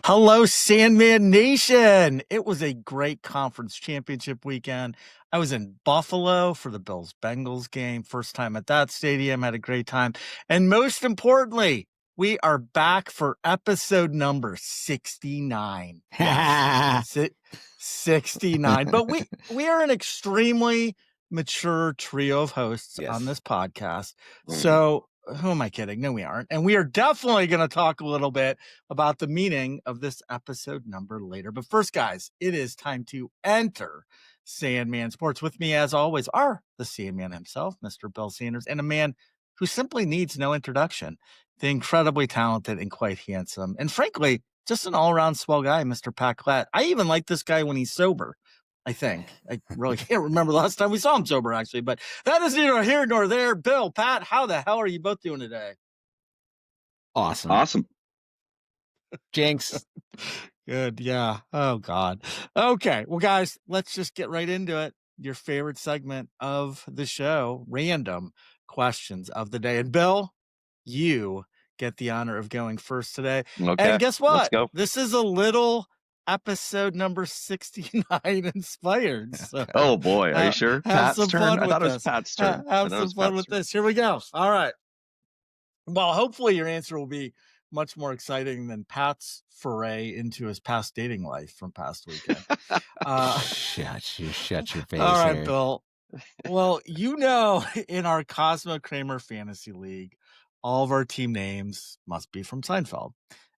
Hello, Sandman Nation. It was a great conference championship weekend. I was in Buffalo for the Bills-Bengals game. First time at that stadium. Had a great time. And most importantly, we are back for episode number 69. Yes, 69. But we are an extremely mature trio of hosts on this podcast. So who am I kidding? No, we aren't. And we are definitely going to talk a little bit about the meaning of this episode number later. But first, guys, it is time to enter Sandman Sports. With me, as always, are the Sandman himself, Mr. Bill Sanders, and a man who simply needs no introduction, the incredibly talented and quite handsome, and frankly, just an all-around swell guy, Mr. Pat Klatt. I even like this guy when he's sober. I think. I really can't remember the last time we saw him sober, actually, but that is neither here nor there. Bill, Pat, how the hell are you both doing today? Awesome. Jinx. Good. Yeah. Oh, God. Okay. Well, guys, let's just get right into it. Your favorite segment of the show, random questions of the day. And Bill, you get the honor of going first today. Okay. And guess what? Let's go. This is a little episode number 69 inspired. So, oh boy, are you sure? Have Pat's some turn? fun I with thought it was this. Pat's turn. Have some fun with this. Here we go. All right. Well, hopefully your answer will be much more exciting than Pat's foray into his past dating life from past weekend. Shut your face. All right, here. Bill. Well, in our Cosmo Kramer Fantasy League, all of our team names must be from Seinfeld.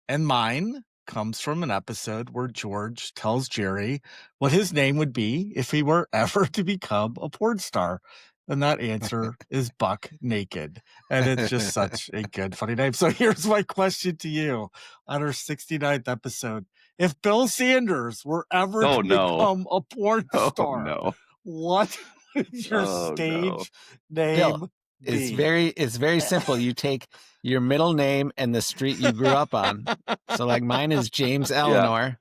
And mine comes from an episode where George tells Jerry what his name would be if he were ever to become a porn star. And that answer is Buck Naked. And it's just such a good, funny name. So here's my question to you on our 69th episode. If Bill Sanders were ever to become a porn star, what would your stage name Bill, be? It's very simple. You take your middle name and the street you grew up on. So like mine is James Eleanor.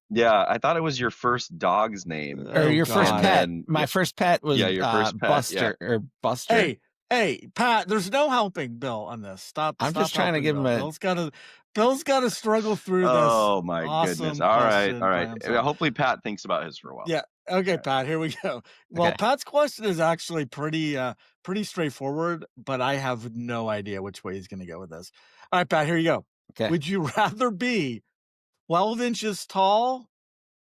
Yeah, I thought it was your first dog's name. Or your first pet. My first pet was your first pet, Buster or Buster. Hey, Pat, there's no helping Bill on this. Stop. I'm just trying to give him a... Bill's got to struggle through this. Oh, my goodness. All right. Himself. Hopefully Pat thinks about his for a while. Yeah. Okay, Pat, here we go. Well, Pat's question is actually pretty straightforward, but I have no idea which way he's going to go with this. All right, Pat, here you go. Okay. Would you rather be 12 inches tall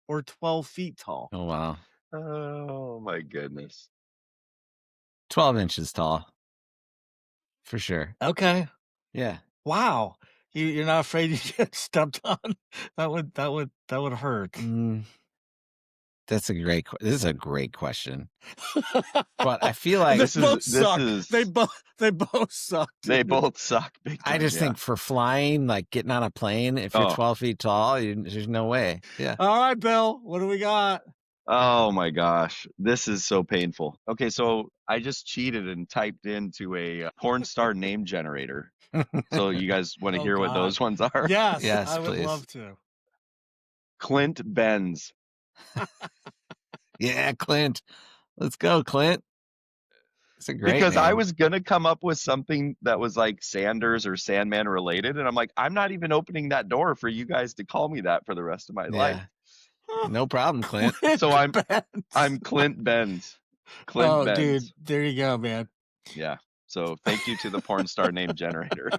or 12 feet tall? Oh, wow. Oh, my goodness. 12 inches tall. For sure. Okay. Yeah. Wow. You're not afraid you get stepped on? That would hurt. This is a great question. But I feel like they both suck. They both suck. They both suck big time. I just think for flying, like getting on a plane, if you're 12 feet tall, there's no way. Yeah. All right, Bill, what do we got? Oh my gosh, this is so painful. Okay, so I just cheated and typed into a porn star name generator. So you guys want to hear what those ones are? Yes, I please. would love to. Clint Benz. Yeah, Clint. Let's go, Clint. It's a great because name. I was gonna come up with something that was like Sanders or Sandman related, and I'm like, I'm not even opening that door for you guys to call me that for the rest of my life. No problem, Clint. So I'm Clint Benz. Clint Benz. Dude, there you go, man. Yeah. So thank you to the porn star name generator.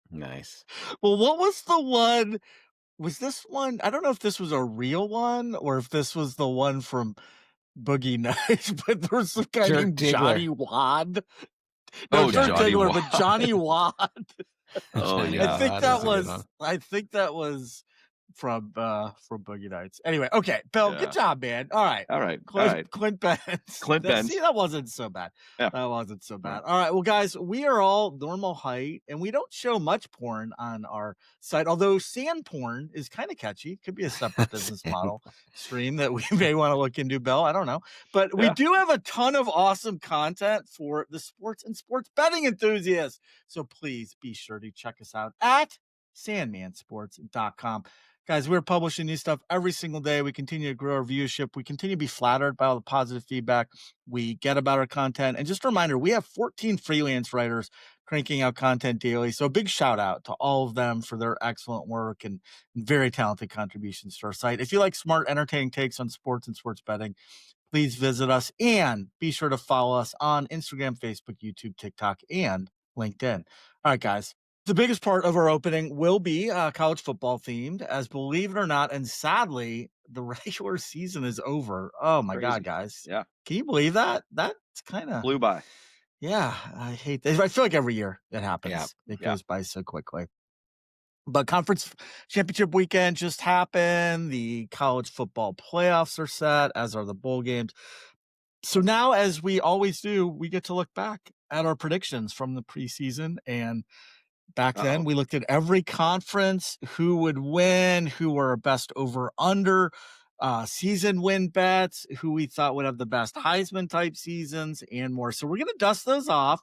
Nice. Well, what was the one? Was this one? I don't know if this was a real one or if this was the one from Boogie Nights, but there was a guy named Johnny Wad. No, Johnny Wad. But Johnny Wad. Oh yeah. I think that was from Boogie Nights. Anyway, okay, Bill, good job, man. All right. Clint Benz. Clint Benz. See, that wasn't so bad. Yeah. That wasn't so bad. All right, well, guys, we are all normal height, and we don't show much porn on our site, although sand porn is kind of catchy. Could be a separate business model stream that we may want to look into, Bill. I don't know. But we do have a ton of awesome content for the sports and sports betting enthusiasts. So please be sure to check us out at sandmansports.com. Guys, we're publishing new stuff every single day. We continue to grow our viewership. We continue to be flattered by all the positive feedback we get about our content. And just a reminder, we have 14 freelance writers cranking out content daily. So a big shout out to all of them for their excellent work and very talented contributions to our site. If you like smart, entertaining takes on sports and sports betting, please visit us and be sure to follow us on Instagram, Facebook, YouTube, TikTok, and LinkedIn. All right, guys. The biggest part of our opening will be college football themed, as believe it or not, and sadly, the regular season is over. Oh my God, guys. Yeah. Can you believe that? That's kind of flew by. Yeah, I hate this. I feel like every year it happens. Yeah. It goes by so quickly. But conference championship weekend just happened. The college football playoffs are set, as are the bowl games. So now, as we always do, we get to look back at our predictions from the preseason. And back then, we looked at every conference, who would win, who were our best over-under season win bets, who we thought would have the best Heisman type seasons, and more. So we're going to dust those off.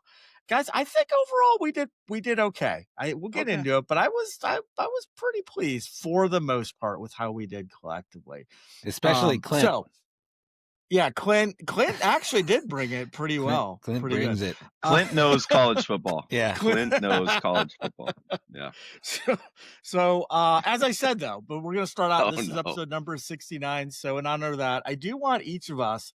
Guys, I think overall we did okay. We'll get into it, but I was pretty pleased for the most part with how we did collectively. Especially Clint. So, yeah, Clint actually did bring it pretty well. Clint pretty brings good. it. Clint knows college football. Yeah. Clint knows college football. Yeah. So as I said, though, but we're going to start out. This is no. episode number 69. So in honor of that, I do want each of us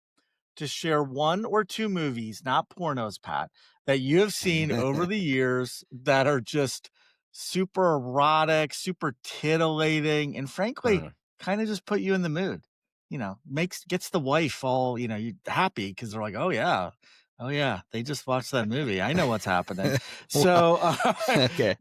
to share one or two movies, not pornos, Pat, that you have seen over the years that are just super erotic, super titillating, and frankly, kind of just put you in the mood. You know, gets the wife all, you happy because they're like, oh yeah, they just watched that movie. I know what's happening. So, Okay.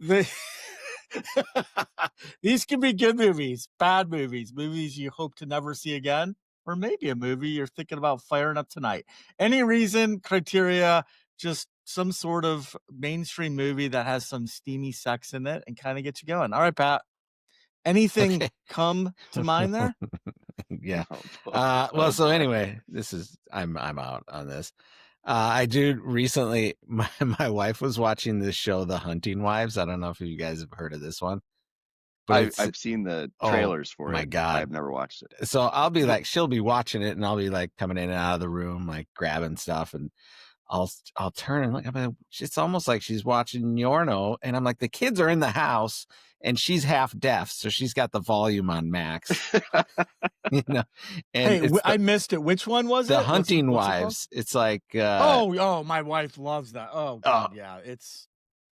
These can be good movies, bad movies, movies you hope to never see again, or maybe a movie you're thinking about firing up tonight. Any reason, criteria, just some sort of mainstream movie that has some steamy sex in it and kind of get you going. All right, Pat. Anything come to mind there? Yeah. Well, so anyway, I'm out on this. I do recently, my wife was watching this show, The Hunting Wives. I don't know if you guys have heard of this one. But I've seen the trailers for it. My God. I've never watched it. So I'll be like, she'll be watching it and I'll be like coming in and out of the room, like grabbing stuff, and I'll turn and look. It's almost like she's watching Yorno, and I'm like, the kids are in the house and she's half deaf, so she's got the volume on max. And hey, I missed it. Which one was it? The Hunting Wives. It's like oh, my wife loves that. Oh God, yeah, it's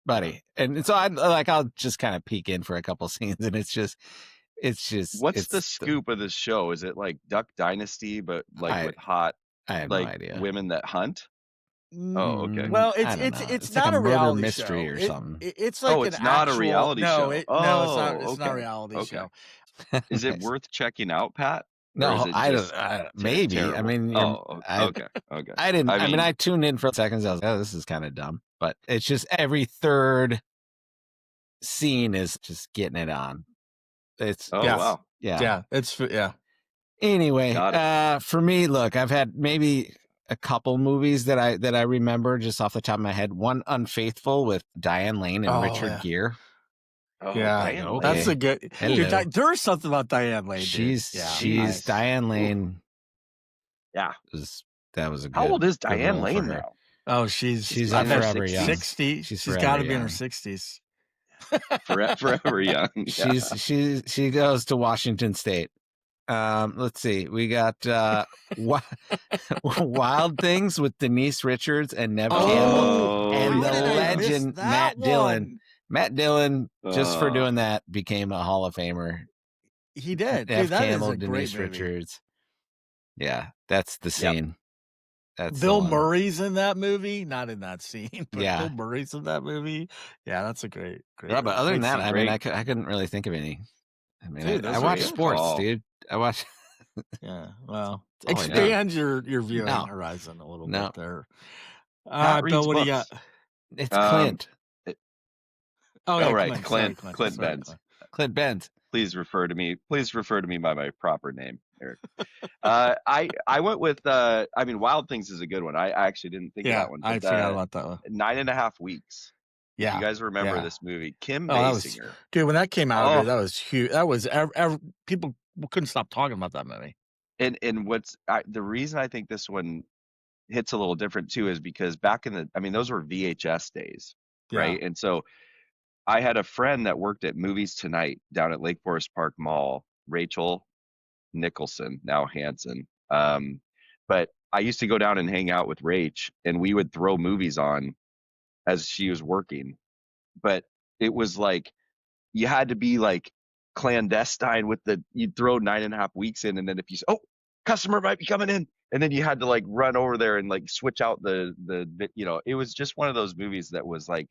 buddy. And so I'll just kind of peek in for a couple scenes, and it's just what's the scoop of this show? Is it like Duck Dynasty, but like with hot I have like no idea. women that hunt? Oh, okay. Well, it's not like a reality mystery show. or something. It's like it's not a reality show. It's not a reality show. Is it worth checking out, Pat? No, I don't. Maybe. Terrible? I mean, okay. I didn't. I mean, I tuned in for seconds. I was like, oh, this is kind of dumb. But it's just every third scene is just getting it on. It's wow. Yeah. Yeah. Anyway, for me, look, I've had maybe a couple movies that I remember just off the top of my head. One, Unfaithful, with Diane Lane and Richard Gere. Oh, yeah, okay. That's a good. Dude, there's something about Diane Lane. She's nice. Diane Lane. Yeah, that was a good. How old is Diane Lane now? Oh, she's forever young. 60. She's got to be in her 60s. Forever young. Yeah. She goes to Washington State. Let's see. We got Wild Things with Denise Richards and Nev Campbell, and the legend Matt Dillon. Matt Dillon, just for doing that, became a Hall of Famer. He did. Nev Dude, Campbell, is a Denise great movie. Richards. Yeah, that's the scene. That's Bill Murray's in that movie, not in that scene. But yeah, Bill Murray's in that movie. Yeah, that's a great. Yeah, but other than that, I mean, I couldn't really think of any. I mean, dude, I watch sports, dude. I watch. Yeah, well, expand your viewing horizon a little bit there. Bill, what do you got? It's Clint. Right, Clint Benz. Clint Benz. Please refer to me by my proper name, Eric. I went with Wild Things is a good one. I actually didn't think of that one. I forgot about that one. 9.5 weeks. Yeah. You guys remember Yeah. this movie, Kim Oh, that was, Basinger? dude, when that came out, Oh. dude, that was huge. That was people couldn't stop talking about that movie. And the reason I think this one hits a little different too is because back in those were VHS days, Yeah. right? And so I had a friend that worked at Movies Tonight down at Lake Forest Park Mall, Rachel Nicholson, now Hanson. But I used to go down and hang out with Rach, and we would throw movies on as she was working. But it was like you had to be like clandestine with you'd throw 9.5 weeks in, and then if you customer might be coming in, and then you had to like run over there and like switch out the it was just one of those movies that was like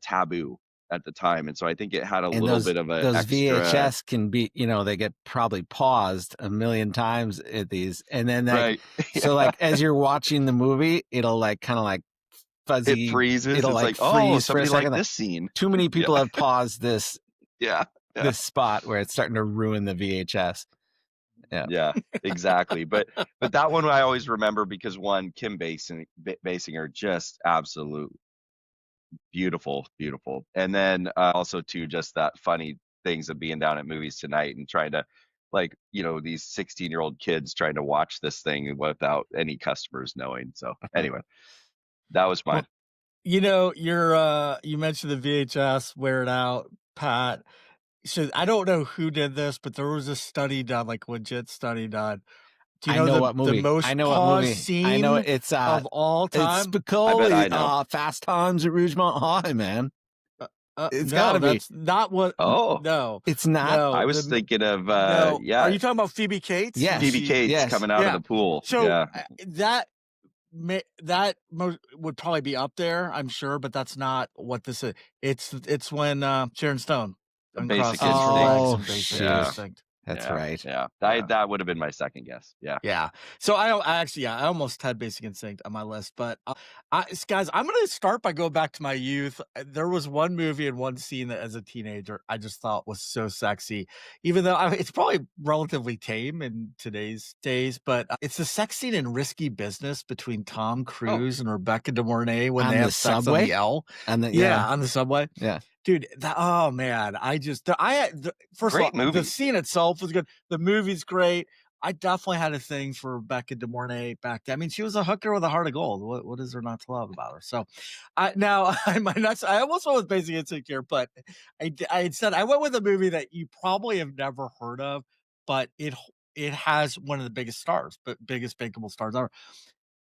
taboo at the time, and so I think it had a little bit of a those extra... VHS can be, they get probably paused a million times at these, and then right. So like as you're watching the movie, it'll like kind of like fuzzy, it freezes. It'll it's like freeze somebody for a second. Like this scene. Too many people have paused this. Yeah. This spot where it's starting to ruin the VHS. Yeah, exactly. But that one I always remember because one, Kim Basinger, just absolute beautiful. And then also too, just that funny things of being down at Movies Tonight and trying to these 16-year-old kids trying to watch this thing without any customers knowing. So anyway, that was mine. Well, you mentioned the VHS, wear it out, Pat. So I don't know who did this, but there was a study done, like legit study done. Do you know, what movie? The most paused scene I know it's of all time? It's Spicoli. I know. Fast Times at Rougemont High, man. It's gotta be. That's not what. Oh no, it's not. No, I was thinking of yeah. Are you talking about Phoebe Cates? Yes. Phoebe Cates coming out of the pool. So that would probably be up there, I'm sure, but that's not what this is. It's when Sharon Stone Basic Instinct. That's right. Yeah. That would have been my second guess. Yeah. So I almost had Basic Instinct on my list, but guys, I'm going to start by going back to my youth. There was one movie and one scene that as a teenager, I just thought was so sexy, even though it's probably relatively tame in today's days, but it's the sex scene in Risky Business between Tom Cruise and Rebecca De Mornay when they have sex on the L. On the subway. Yeah. Dude, oh man, first great of all, movie. the scene itself was good. The movie's great. I definitely had a thing for Rebecca De Mornay back then. I mean, she was a hooker with a heart of gold. What is there not to love about her? So, I almost went with Basic Instinct here, but I went with a movie that you probably have never heard of, but it has one of the biggest bankable stars ever.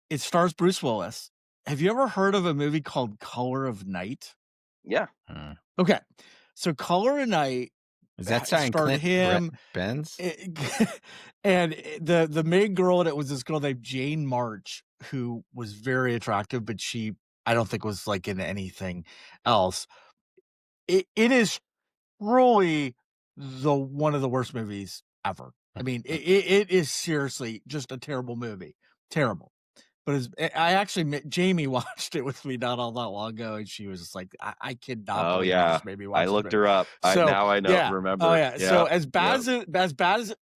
It stars Bruce Willis. Have you ever heard of a movie called Color of Night? Yeah. Okay. So Color of Night. Is that starring Clint Benz? And the main girl in it was this girl named Jane March, who was very attractive, but I don't think was like in anything else. It is really one of the worst movies ever. I mean, it is seriously just a terrible movie. Terrible. But I actually, Jamie watched it with me not all that long ago, and she was just like, I cannot believe this made me watch I looked her up. Now I know. Remember. Oh, yeah. So as bad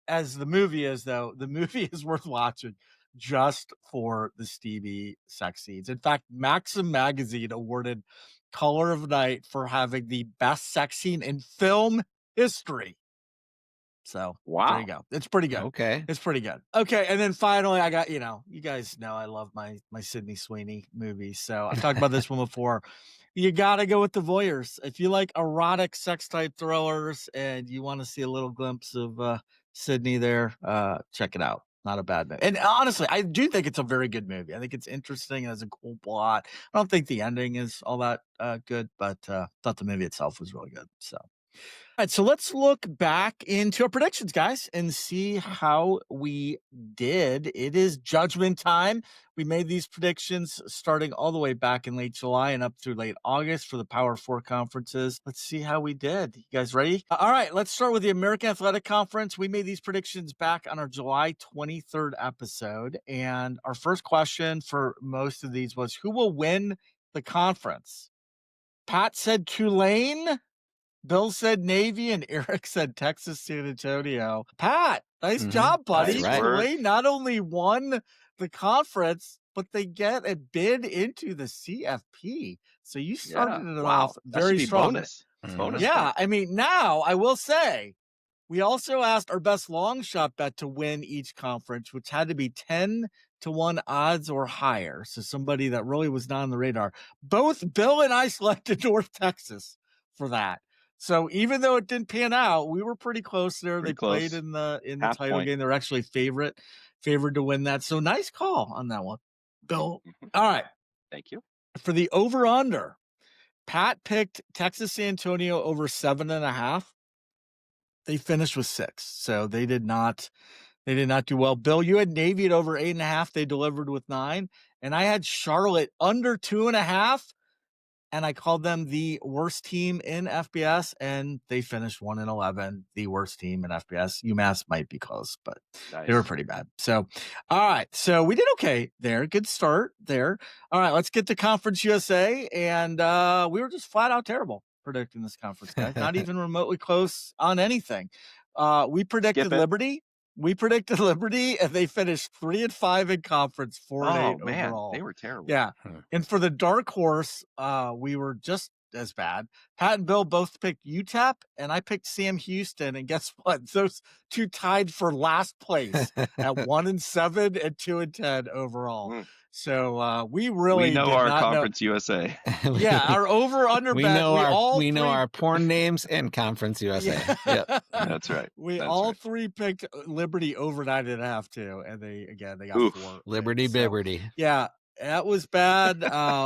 as the movie is, though, the movie is worth watching just for the steamy sex scenes. In fact, Maxim Magazine awarded Color of Night for having the best sex scene in film history. So there you go. It's pretty good. Okay. It's pretty good. Okay. And then finally I got, you guys know I love my Sydney Sweeney movies. So I've talked about this one before. You got to go with The Voyeurs. If you like erotic sex type thrillers and you want to see a little glimpse of Sydney there, check it out. Not a bad movie. And honestly, I do think it's a very good movie. I think it's interesting. It has a cool plot. I don't think the ending is all that good, but thought the movie itself was really good. So. All right, so let's look back into our predictions, guys, and see how we did. It is judgment time. We made these predictions starting all the way back in late July and up through late August for the Power 4 conferences. Let's see how we did. You guys ready? All right, let's start with the American Athletic Conference. We made these predictions back on our July 23rd episode, and our first question for most of these was, who will win the conference? Pat said Tulane. Bill said Navy, and Eric said Texas San Antonio. Pat, nice job, buddy. That's right. Tulane not only won the conference, but they get a bid into the CFP. So you started Yeah. it Wow. off That should very be strong. bonus. Mhm. Bonus Yeah, point. I mean, now I will say we also asked our best long shot bet to win each conference, which had to be 10-1 odds or higher. So somebody that really was not on the radar. Both Bill and I selected North Texas for that. So even though it didn't pan out, we were pretty close there. Pretty They played close. in the Half title point. game. They're actually favored to win that. So nice call on that one, Bill. Mhm. All right, Thank you. for the over under, Pat picked Texas San Antonio over 7.5. They finished with 6, so they did not do well. Bill, you had Navy at over 8.5. They delivered with 9, and I had Charlotte under 2.5. And I called them the worst team in FBS, and they finished 1-11, the worst team in FBS. UMass might be close, but they were Nice. pretty bad. So, all right. So we did okay there. Good start there. All right, let's get to Conference USA. And we were just flat out terrible predicting this conference, guys. Not even remotely close on anything. We predicted Skip it. Liberty. And they finished 3-5 in conference, 4-8 Oh man, overall. they were terrible. Yeah. And for the dark horse, we were just as bad. Pat and Bill both picked UTEP, and I picked Sam Houston. And guess what? Those two tied for last place at 1-7 and 2-10 overall. Mm. So we really We know did our not Conference USA. Yeah, our over under we bet. know We know three- our porn names and Conference USA. Yep. That's right. We That's all right. three picked Liberty over 9.5 too, and they got Oof. 4. Liberty wins. So, Bibberty. yeah, that was bad.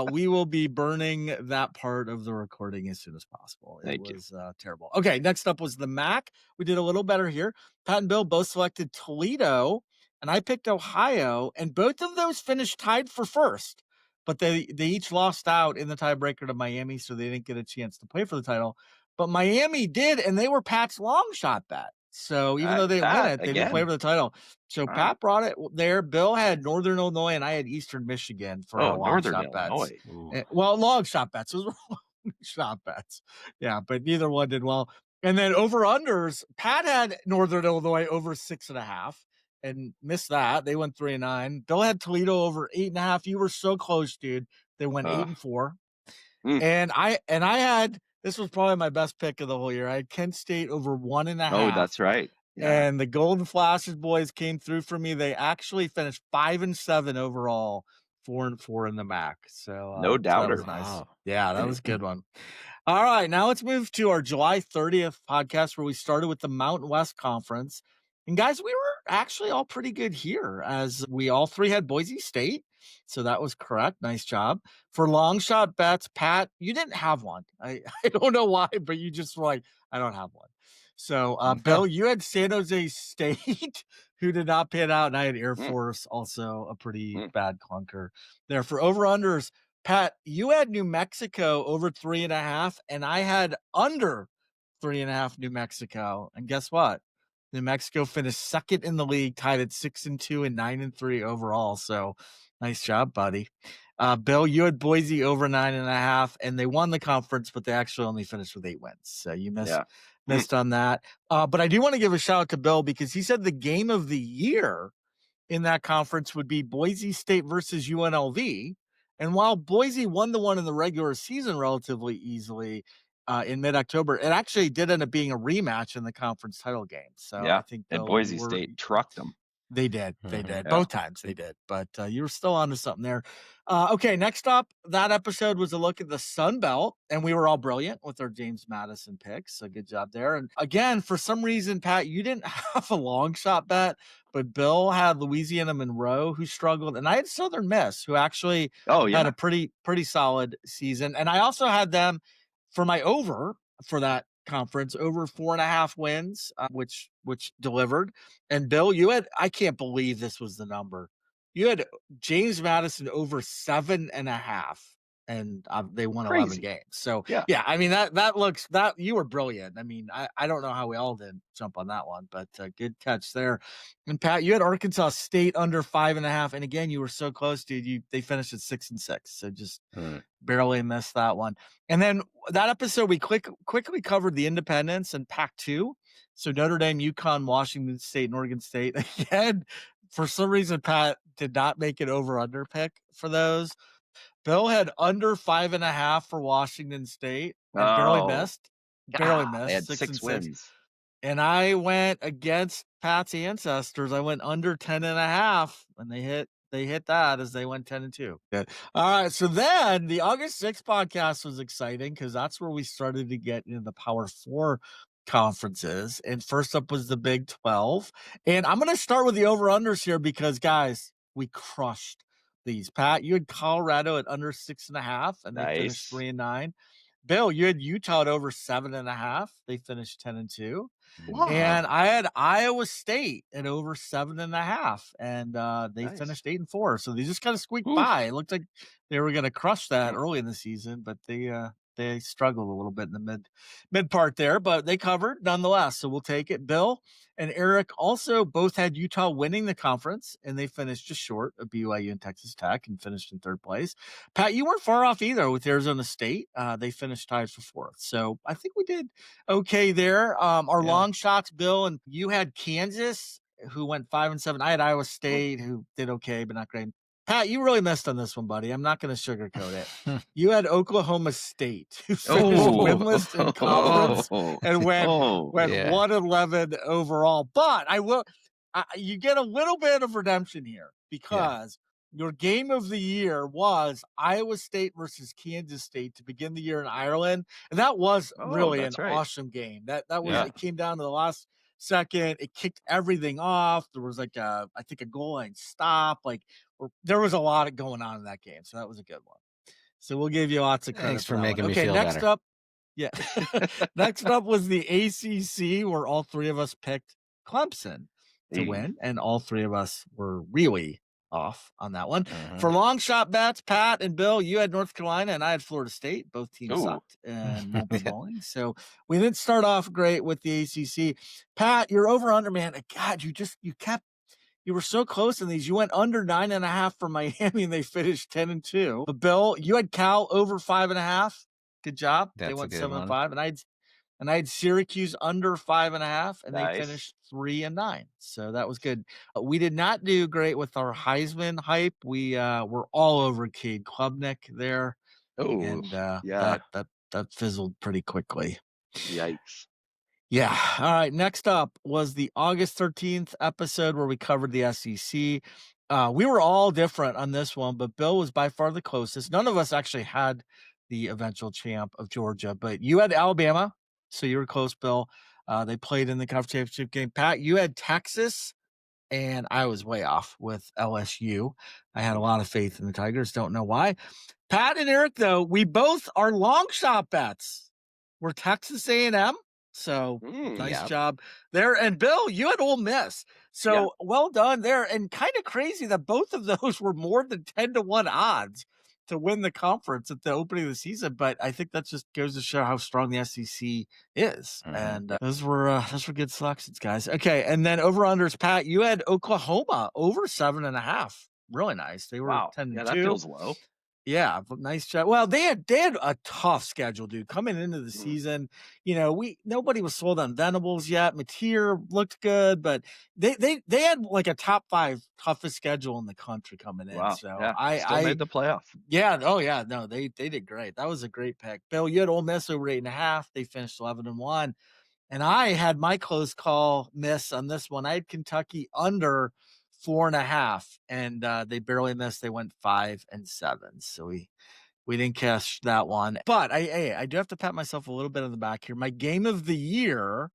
We will be burning that part of the recording as soon as possible. Thank It was terrible. Okay, next up was the MAC. We did a little better here. Pat and Bill both selected Toledo, and I picked Ohio, and both of those finished tied for first. But they each lost out in the tiebreaker to Miami, so they didn't get a chance to play for the title. But Miami did, and they were Pat's long shot bet. So even though they didn't win Pat, it, they didn't play again. for the title. So All Pat right. brought it there. Bill had Northern Illinois, and I had Eastern Michigan for our long Northern shot bets. Illinois. Well, long shot bets. Those were long shot bets. Yeah, but neither one did well. And then over unders, Pat had Northern Illinois over 6.5 and missed that. They went 3-9. Bill had Toledo over 8.5. You were so close, dude. They went 8-4. And I had, this was probably my best pick of the whole year. I had Kent State over 1.5. Oh, that's right. Yeah. And the Golden Flashes boys came through for me. They actually finished 5-7 overall, 4-4 in the MAC. So No that doubter. was nice. Wow. Yeah, that was a good one. All right, now let's move to our July 30th podcast where we started with the Mountain West Conference. And guys, we were actually all pretty good here as we all three had Boise State. So that was correct. Nice job. For long shot bets, Pat, you didn't have one. I don't know why, but you just were like, I don't have one. So, Bill, you had San Jose State, who did not pan out, and I had Air Force, also a pretty bad clunker there. For over-unders, Pat, you had New Mexico over 3.5, and I had under 3.5 New Mexico. And guess what? New Mexico finished second in the league, tied at 6-2 and 9-3 overall. So nice job, buddy. Bill, you had Boise over 9.5, and they won the conference, but they actually only finished with 8 wins. So you missed on that. But I do want to give a shout out to Bill because he said the game of the year in that conference would be Boise State versus UNLV. And while Boise won the one in the regular season relatively easily in mid-October, it actually did end up being a rematch in the conference title game. So I think and Boise State trucked them. They did. They did. Yeah. Both times they did. But you were still onto something there. Okay, next up, that episode was a look at the Sun Belt, and we were all brilliant with our James Madison picks. So good job there. And again, for some reason, Pat, you didn't have a long shot bet, but Bill had Louisiana Monroe, who struggled, and I had Southern Miss, who actually had a pretty solid season. And I also had them for my over for that conference over 4.5 wins, which delivered. And Bill, you had, I can't believe this was the number. You had James Madison over 7.5, and they won 11 games. So yeah, I mean that looks that you were brilliant. I mean, I don't know how we all didn't jump on that one, but good catch there. And Pat, you had Arkansas State under 5.5, and again, you were so close, dude. They finished at 6-6, so just barely missed that one. And then that episode, we quickly covered the independents and Pac-2. So Notre Dame, UConn, Washington State, and Oregon State. Again, for some reason, Pat did not make an over-under pick for those. Bill had under 5.5 for Washington State and barely Oh, missed. Barely they missed, had 6 and 6 6. wins. And I went against Pat's ancestors. I went under 10.5, and they hit that as they went 10-2. Good. All right. So then the August 6th podcast was exciting because that's where we started to get into the Power Four conferences. And first up was the Big 12. And I'm going to start with the over-unders here because, guys, we crushed these. Pat, you had Colorado at under 6.5, and they finished Nice. 3-9. Bill, you had Utah at over 7.5. They finished 10-2. Wow. And I had Iowa State at over 7.5, and they Nice. finished 8-4. So they just kind of squeaked Oof. by. It looked like they were going to crush that early in the season, but they struggled a little bit in the mid part there, but they covered nonetheless. So we'll take it. Bill and Eric also both had Utah winning the conference, and they finished just short of BYU and Texas Tech and finished in third place. Pat, you weren't far off either with Arizona State. They finished tied for fourth. So I think we did okay there. Our long shots, Bill, and you had Kansas, who went 5-7. I had Iowa State, who did okay, but not great. Pat, you really missed on this one, buddy. I'm not going to sugarcoat it. You had Oklahoma State, who finished winless in conference and went 1-11 overall. But you get a little bit of redemption here because your game of the year was Iowa State versus Kansas State to begin the year in Ireland. And that was really an awesome game. That was, it came down to the last second. It kicked everything off. There was like I think a goal line stop. There was a lot going on in that game. So that was a good one. So we'll give you lots of credit. Thanks for making me feel next better. up. Yeah. Next up was the ACC, where all three of us picked Clemson to win. And all three of us were really off on that one. For long shot bets, Pat and Bill, you had North Carolina and I had Florida State. Both teams sucked and won't be bowling. So we didn't start off great with the ACC. Pat, you're over under, man. God, you were so close in these. You went under 9.5 for Miami and they finished 10-2. But Bill, you had Cal over 5.5. Good job. They went 7-5. And I had Syracuse under 5.5, and they finished 3-9. So that was good. We did not do great with our Heisman hype. We were all over Cade Klubnik there. And that fizzled pretty quickly. Yikes. Yeah. All right. Next up was the August 13th episode where we covered the SEC. We were all different on this one, but Bill was by far the closest. None of us actually had the eventual champ of Georgia, but you had Alabama. So you were close, Bill. They played in the conference championship game. Pat, you had Texas, and I was way off with LSU. I had a lot of faith in the Tigers. Don't know why. Pat and Eric, though, we both are long shot bets. We're Texas A&M. So nice job there. And Bill, you had Ole Miss. So well done there. And kind of crazy that both of those were more than 10-1 odds to win the conference at the opening of the season. But I think that just goes to show how strong the SEC is. And those were good selections, guys. Okay. And then over unders, Pat, you had Oklahoma over 7.5. Really nice. They were 10-2. Yeah, that feels low. Yeah, nice job. Well, they had a tough schedule, dude. Coming into the season, nobody was sold on Venables yet. Mateer looked good, but they had like a top 5 toughest schedule in the country coming in. Wow. So I made the playoff. Yeah. Oh yeah. No, they did great. That was a great pick. Bill, you had Ole Miss over 8.5. They finished 11-1. And I had my close call miss on this one. I had Kentucky under 4.5, and they barely missed. They went 5-7. So we didn't cash that one. But I do have to pat myself a little bit on the back here. My game of the year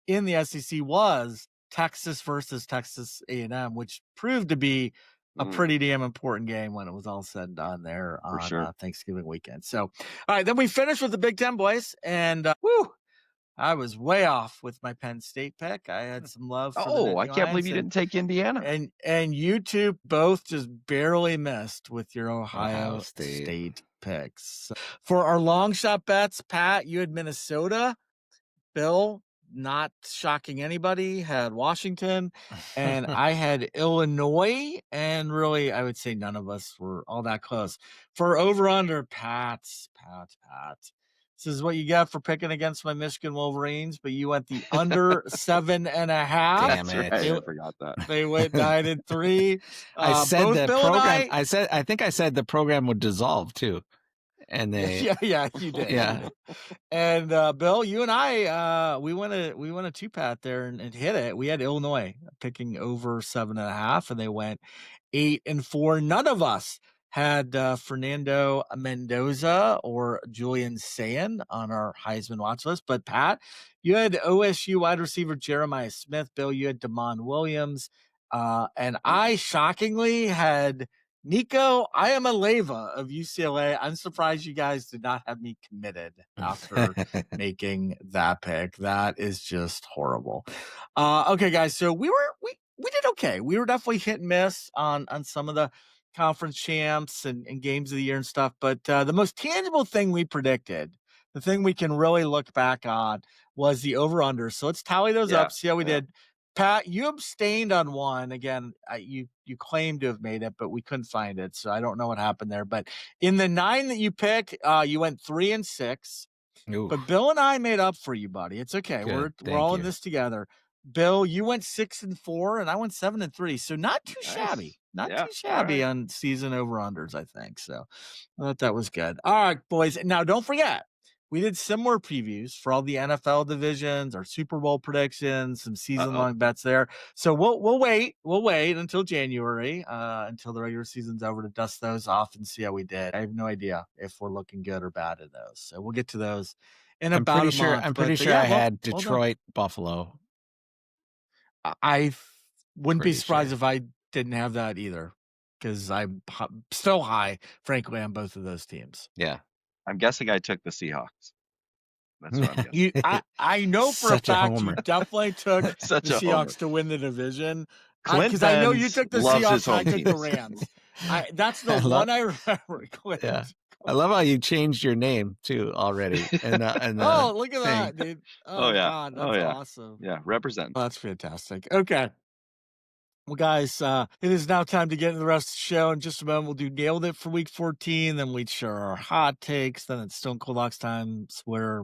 in the SEC was Texas versus Texas A&M, which proved to be a pretty damn important game when it was all said and done there on Thanksgiving weekend. So, all right, then we finished with the Big Ten boys, and I was way off with my Penn State pick. I had some love for I can't believe you didn't take Indiana. And you two both just barely missed with your Ohio State picks. For our long shot bets, Pat, you had Minnesota. Bill, not shocking anybody, had Washington. And I had Illinois. And really, I would say none of us were all that close. For over under, Pat. This is what you got for picking against my Michigan Wolverines, but you went the under 7.5. Damn That's it. right. I forgot that. They went 9-3. I said both the Bill program. and I think I said the program would dissolve too, and they. yeah, you did. Yeah. You did. And Bill, you and I, we went a 2-pat there and hit it. We had Illinois picking over 7.5, and they went 8-4. None of us had Fernando Mendoza or Julian Sayin on our Heisman watch list. But Pat, you had OSU wide receiver Jeremiah Smith. Bill, you had Damon Williams. And I shockingly had Nico Iamaleava of UCLA. I'm surprised you guys did not have me committed after making that pick. That is just horrible. Okay, guys. So we did okay. We were definitely hit and miss on some of the conference champs and games of the year and stuff. But the most tangible thing we predicted, the thing we can really look back on, was the over-under. So let's tally those up, see how we did. Pat, you abstained on one. Again, you claimed to have made it, but we couldn't find it. So I don't know what happened there. But in the 9 that you picked, you went 3-6. Ooh. But Bill and I made up for you, buddy. It's okay. Good. We're all in you. this together. Bill, you went 6-4, and I went 7-3. So not too shabby. Not too shabby on season over-unders, I think. So I thought that was good. All right, boys. Now, don't forget, we did similar previews for all the NFL divisions, our Super Bowl predictions, some season-long bets there. So we'll wait. We'll wait until January, until the regular season's over, to dust those off and see how we did. I have no idea if we're looking good or bad in those. So we'll get to those in about a month. I'm pretty sure I had Detroit, Buffalo. I wouldn't be surprised if I didn't have that either, because I'm still high, frankly, on both of those teams. Yeah. I'm guessing I took the Seahawks. That's what I'm guessing. I know for a fact you definitely took the Seahawks to win the division. Because I know you took the Seahawks and I took teams. the Rams. That's the one I remember. Clint. Yeah. I love how you changed your name too already. And oh, look at that, dude! Oh yeah, God, that's awesome. Yeah, represent. Oh, that's fantastic. Okay. Well, guys, it is now time to get into the rest of the show. In just a moment, we'll do Nailed It for Week 14. Then we'd share our hot takes. Then it's Stone Cold Ox times, where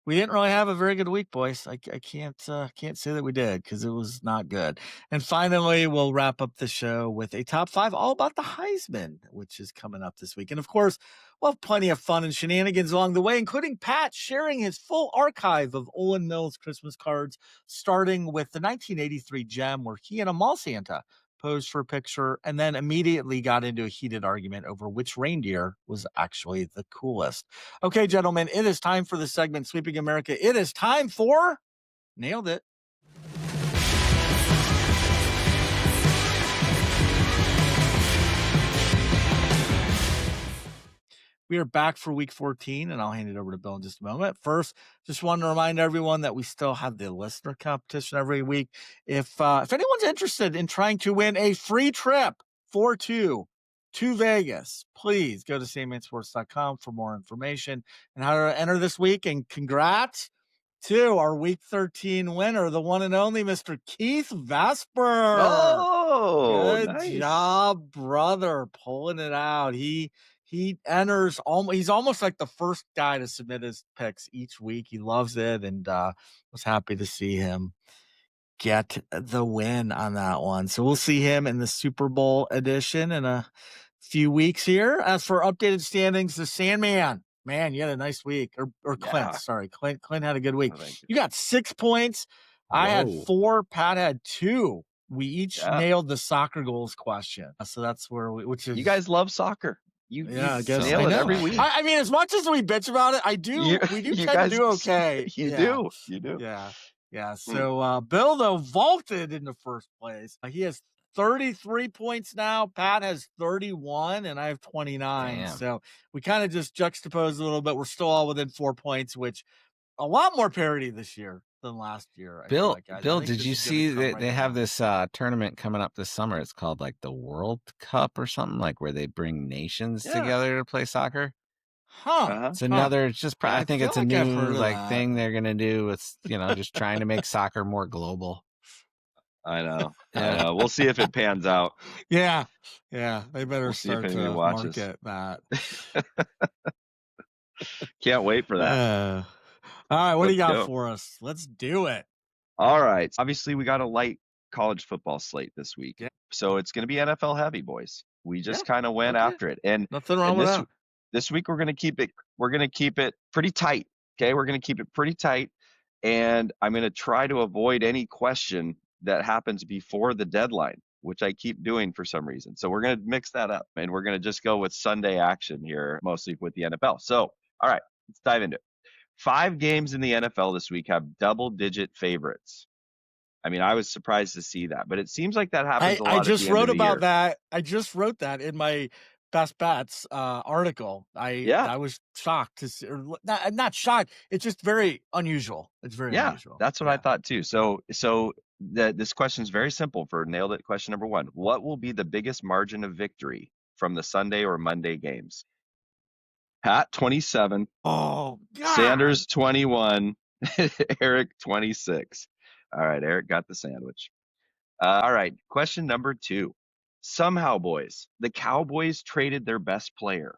we didn't really have a very good week, boys. I can't say that we did, because it was not good. And finally, we'll wrap up the show with a top 5 all about the Heisman, which is coming up this week. And of course, we'll have plenty of fun and shenanigans along the way, including Pat sharing his full archive of Olin Mills Christmas cards, starting with the 1983 gem where he and a mall Santa posed for a picture and then immediately got into a heated argument over which reindeer was actually the coolest. Okay, gentlemen, it is time for the segment Sweeping America. It is time for Nailed It. We are back for week 14, and I'll hand it over to Bill in just a moment. First, just want to remind everyone that we still have the listener competition every week. If anyone's interested in trying to win a free trip for 2 to Vegas, please go to steamiest.com for more information and how to enter this week. And congrats to our week 13 winner, the one and only Mr. Keith Vesper. Oh, good job, brother, pulling it out. He enters he's almost like the first guy to submit his picks each week. He loves it, and was happy to see him get the win on that one. So we'll see him in the Super Bowl edition in a few weeks here. As for updated standings, the Sandman, man, you had a nice week. Or Clint, sorry. Clint had a good week. You got 6 points. I had 4. Pat had 2. We each nailed the soccer goals question. So that's where which is, you guys love soccer. I guess nail it every week. I mean, as much as we bitch about it, we do tend to do okay. You do. Yeah. So Bill, though, vaulted into first place. He has 33 points now. Pat has 31, and I have 29. Damn. So we kind of just juxtapose a little bit. We're still all within 4 points, which a lot more parity this year than last year. Bill, did you see that they have this tournament coming up this summer? It's called like the World Cup or something, like where they bring nations together to play soccer. It's another. It's just. I think it's a new thing they're gonna do. It's just trying to make soccer more global. I know. We'll see if it pans out. Yeah. They better start to market that. Can't wait for that. All right, what do you Let's got go. for us? Let's do it. All right. Obviously, we got a light college football slate this week. Yeah. So it's going to be NFL heavy, boys. We just Yeah, kind of went okay. after it. And Nothing wrong with that. this week we're going to keep it pretty tight. Okay? We're going to keep it pretty tight, and I'm going to try to avoid any question that happens before the deadline, which I keep doing for some reason. So we're going to mix that up, and we're going to just go with Sunday action here, mostly with the NFL. So, all right, let's dive into it. 5 games in the NFL this week have double-digit favorites. I mean, I was surprised to see that, but it seems like that happens a lot. I just wrote about year. that. I just wrote that in my best bets article. I was shocked to see, or not shocked. It's just very unusual. It's very unusual. That's what I thought too. So this question is very simple for nailed it. Question number 1: what will be the biggest margin of victory from the Sunday or Monday games? Pat 27. Oh, God. Sanders 21. Eric 26. All right, Eric got the sandwich. All right, question number 2. Somehow, boys, the Cowboys traded their best player,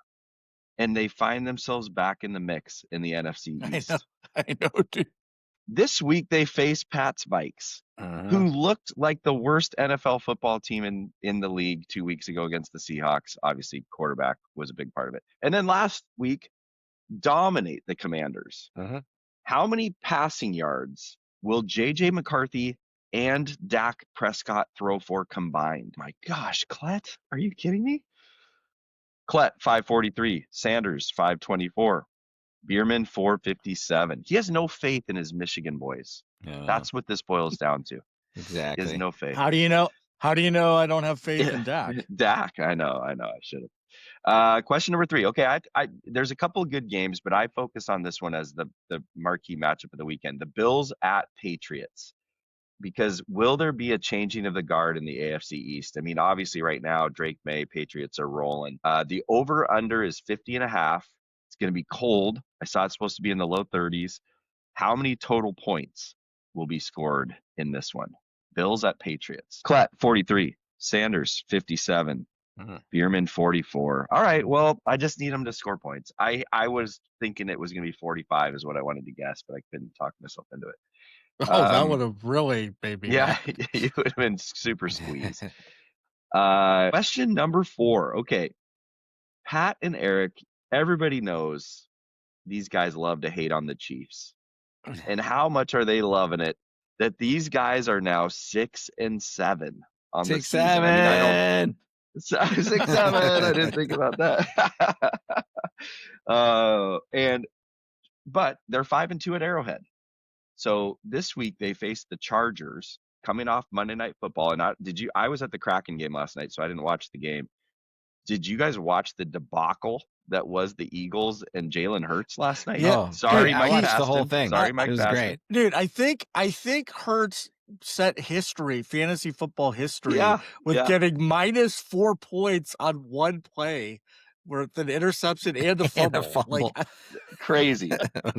and they find themselves back in the mix in the NFC East. I know, dude. This week they face Pat's Vikes, who looked like the worst NFL football team in the league 2 weeks ago against the Seahawks. Obviously, quarterback was a big part of it. And then last week, dominate the Commanders. How many passing yards will J.J. McCarthy and Dak Prescott throw for combined? My gosh, Clet, are you kidding me? Clet, 543. Sanders, 524. Bierman, 457. He has no faith in his Michigan boys. That's what this boils down to. Exactly. He has no faith. How do you know I don't have faith in Dak? Dak, I know. I should have. Question number 3. Okay, there's a couple of good games, but I focus on this one as the marquee matchup of the weekend. The Bills at Patriots. Because will there be a changing of the guard in the AFC East? I mean, obviously right now, Drake May, Patriots are rolling. The over-under is 50.5. It's going to be cold. I saw it's supposed to be in the low 30s. How many total points will be scored in this one? Bills at Patriots. Clet, 43. Sanders, 57. Bierman, 44. All right, well, I just need them to score points. I was thinking it was going to be 45 is what I wanted to guess, but I couldn't talk myself into it. Oh, that would have really made me mad. You would have been super squeezed. Question number 4. Okay. Pat and Eric, everybody knows these guys love to hate on the Chiefs. And how much are they loving it that these guys are now 6-7 on the season? 6-7. I mean, 6-7. I didn't think about that. But they're 5-2 at Arrowhead. So this week they faced the Chargers coming off Monday Night Football. And I was at the Kraken game last night, so I didn't watch the game. Did you guys watch the debacle that was the Eagles and Jalen Hurts last night? Yeah. Sorry, dude, Mike. I watched Paston. the whole thing. Sorry, Mike. It was Paston. great, dude. I think Hurts set history, fantasy football history, with getting -4 points on one play, with an interception and a fumble. Like, crazy.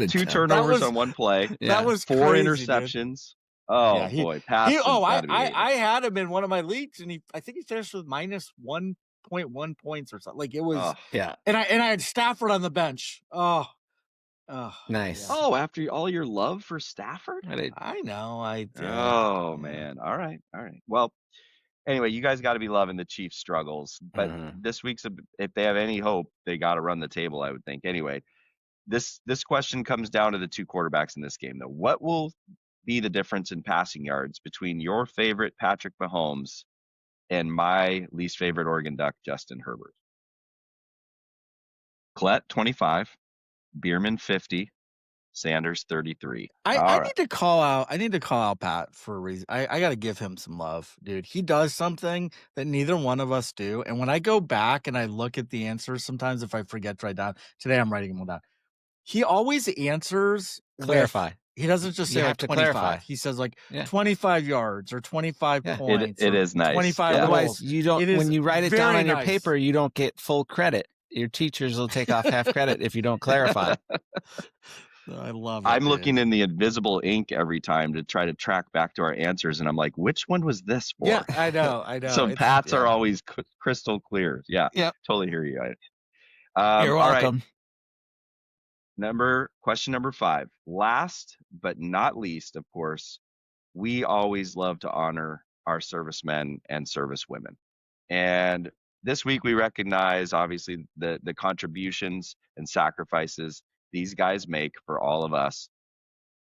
2 turnovers on one play. That was 4 crazy, interceptions. Dude. Oh boy, I had him in one of my leagues, and I think he finished with -1.1 points or something. Like, it was, and I had Stafford on the bench. Nice. Oh, after all your love for Stafford? I know, I did. Oh man, all right. Well, anyway, you guys got to be loving the Chiefs' struggles, but this week's, if they have any hope, they got to run the table, I would think. Anyway, this question comes down to the 2 quarterbacks in this game, though. What will be the difference in passing yards between your favorite Patrick Mahomes and my least favorite Oregon Duck, Justin Herbert? Clet, 25. Bierman, 50. Sanders, 33. I need to call out Pat for a reason. I got to give him some love, dude. He does something that neither one of us do. And when I go back and I look at the answers, sometimes if I forget to write down, today I'm writing them all down. He always answers. Clarify. He doesn't just say You have like to 25. clarify. He says like 25 yards or 25 points. It is nice. 25 Otherwise, goals. you don't. When you write it down on your nice. paper, you don't get full credit. Your teachers will take off half credit if you don't clarify. I love it. I'm looking in the invisible ink every time to try to track back to our answers, and I'm like, which one was this for? Yeah, I know. So Pats are always crystal clear. Yeah, Yep. Totally hear you. You're welcome. All right. Question number 5. Last but not least, of course, we always love to honor our servicemen and servicewomen. And this week we recognize obviously the contributions and sacrifices these guys make for all of us.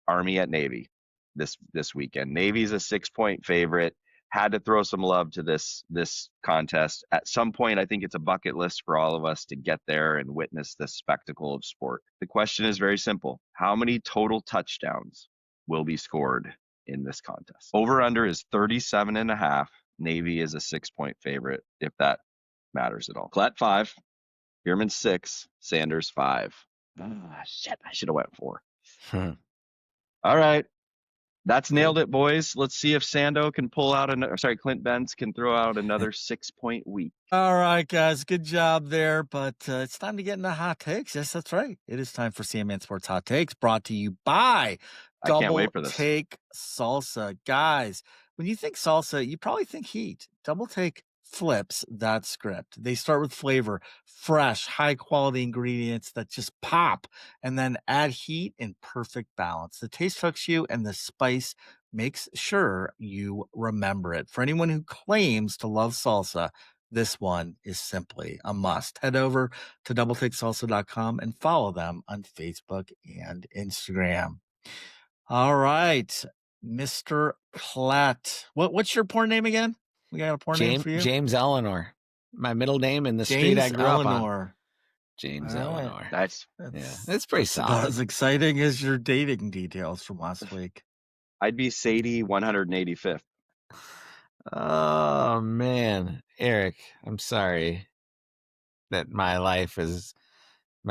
Army at Navy this weekend. Navy's a 6-point favorite. Had to throw some love to this contest. At some point, I think it's a bucket list for all of us to get there and witness this spectacle of sport. The question is very simple. How many total touchdowns will be scored in this contest? Over under is 37.5. Navy is a 6-point favorite, if that matters at all. Clet 5, Bierman 6, Sanders 5. Shit, I should have went 4. All right. That's nailed it, boys. Let's see if Sando can pull out Clint Benz can throw out another 6-point week. All right, guys. Good job there. But it's time to get into hot takes. Yes, that's right. It is time for Sandman Sports Hot Takes, brought to you by I can't wait for this. Double Take Salsa. Guys, when you think salsa, you probably think heat. Double Take flips that script. They start with flavor, fresh, high-quality ingredients that just pop, and then add heat in perfect balance. The taste hooks you, and the spice makes sure you remember it. For anyone who claims to love salsa, this one is simply a must. Head over to doubletakesalsa.com and follow them on Facebook and Instagram. All right, Mr. Platt. What's your porn name again? We got a porn name for you? James Eleanor. My middle name in the street I grew up on. James Eleanor. That's pretty solid. Not as exciting as your dating details from last week. I'd be Sadie 185th. Oh man, Eric, I'm sorry that my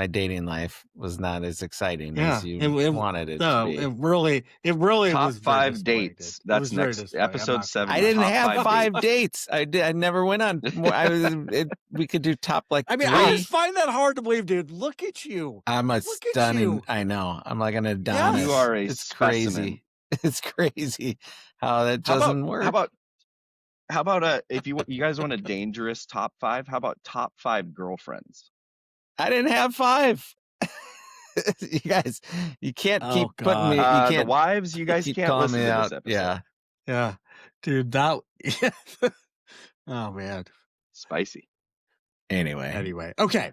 dating life was not as exciting as you wanted it to be. It really top was 5 dates. That's next episode 7. I didn't have 5 dates. I never went on. We could do top 3. I just find that hard to believe, dude. Look at you. I'm a stunning. I know. I'm like an Adonis. You are It's crazy. It's crazy how that doesn't work. How about if you guys want a dangerous top 5? How about top 5 girlfriends? I didn't have 5. You guys, you can't keep putting me. You can't. The wives, you guys can't listen to this episode. Yeah, dude. That. Oh man, spicy. Anyway, okay.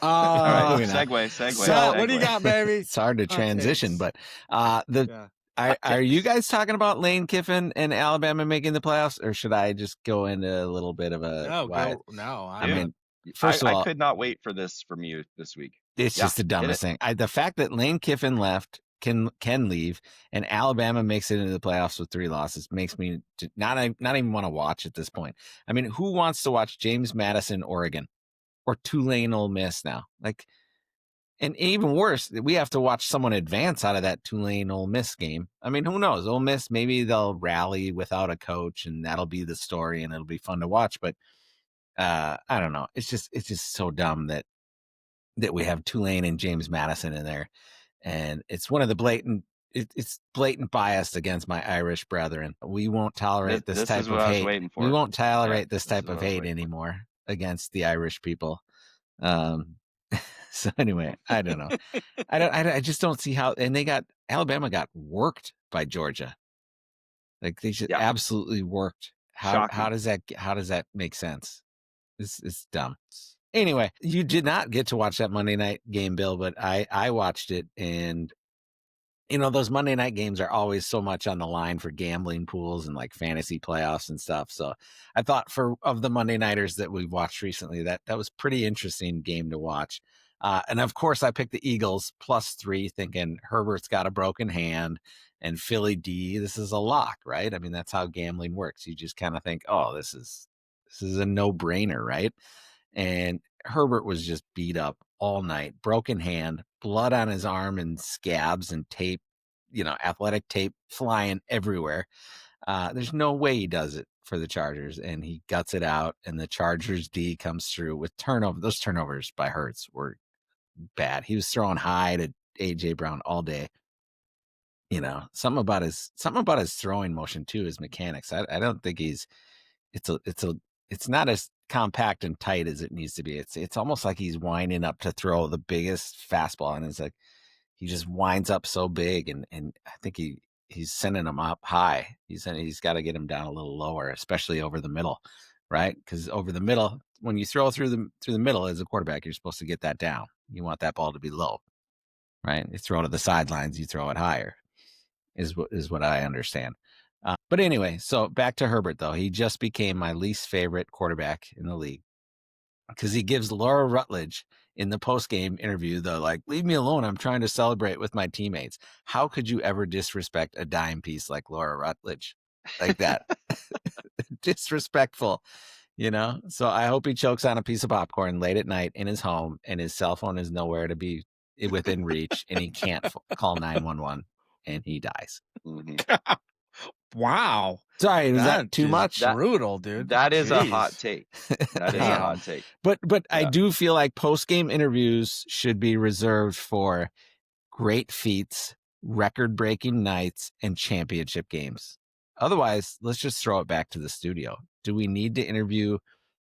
All right, segue. So, what do you got, baby? It's hard to transition, but are you guys talking about Lane Kiffin and Alabama making the playoffs, or should I just go into a little bit of a? No. I mean, first of all, I could not wait for this from you this week. It's just the dumbest thing. The fact that Lane Kiffin left, can leave, and Alabama makes it into the playoffs with 3 losses makes me not even want to watch at this point. I mean, who wants to watch James Madison, Oregon, or Tulane, Ole Miss now? Like, and even worse, we have to watch someone advance out of that Tulane Ole Miss game. I mean, who knows? Ole Miss, maybe they'll rally without a coach, and that'll be the story, and it'll be fun to watch. But I don't know. It's just so dumb that we have Tulane and James Madison in there, and it's one of the blatant. It's blatant bias against my Irish brethren. We won't tolerate this type of hate. We won't tolerate this type of hate anymore against the Irish people. So anyway, I don't know. I just don't see how. And Alabama got worked by Georgia. Like they just absolutely worked. How does that make sense? It's dumb. Anyway, you did not get to watch that Monday night game, Bill, but I watched it, and those Monday night games are always so much on the line for gambling pools and like fantasy playoffs and stuff. So I thought of the Monday nighters that we've watched recently, that was pretty interesting game to watch. And of course I picked the Eagles +3, thinking Herbert's got a broken hand and Philly D. This is a lock, right? I mean, that's how gambling works. You just kind of think, oh, this is a no-brainer, right? And Herbert was just beat up all night, broken hand, blood on his arm and scabs and tape, athletic tape flying everywhere. There's no way he does it for the Chargers, and he guts it out, and the Chargers D comes through with turnover. Those turnovers by Hurts were bad. He was throwing high to AJ Brown all day. Something about his throwing motion too, his mechanics. I don't think it's not as compact and tight as it needs to be. It's almost like he's winding up to throw the biggest fastball, and it's like, he just winds up so big, and I think he's sending him up high. He's got to get him down a little lower, especially over the middle, right? Because over the middle, when you throw through the middle as a quarterback, you're supposed to get that down. You want that ball to be low, right? You throw it to the sidelines, you throw it higher, is what I understand. But anyway, so back to Herbert, though. He just became my least favorite quarterback in the league because he gives Laura Rutledge in the post-game interview leave me alone, I'm trying to celebrate with my teammates. How could you ever disrespect a dime piece like Laura Rutledge like that? Disrespectful, so I hope he chokes on a piece of popcorn late at night in his home and his cell phone is nowhere to be within reach and he can't call 911 and he dies. Mm-hmm. Wow. Sorry, was that too much? Brutal, dude. That is a hot take. That is a hot take. But yeah. I do feel like post-game interviews should be reserved for great feats, record-breaking nights, and championship games. Otherwise, let's just throw it back to the studio. Do we need to interview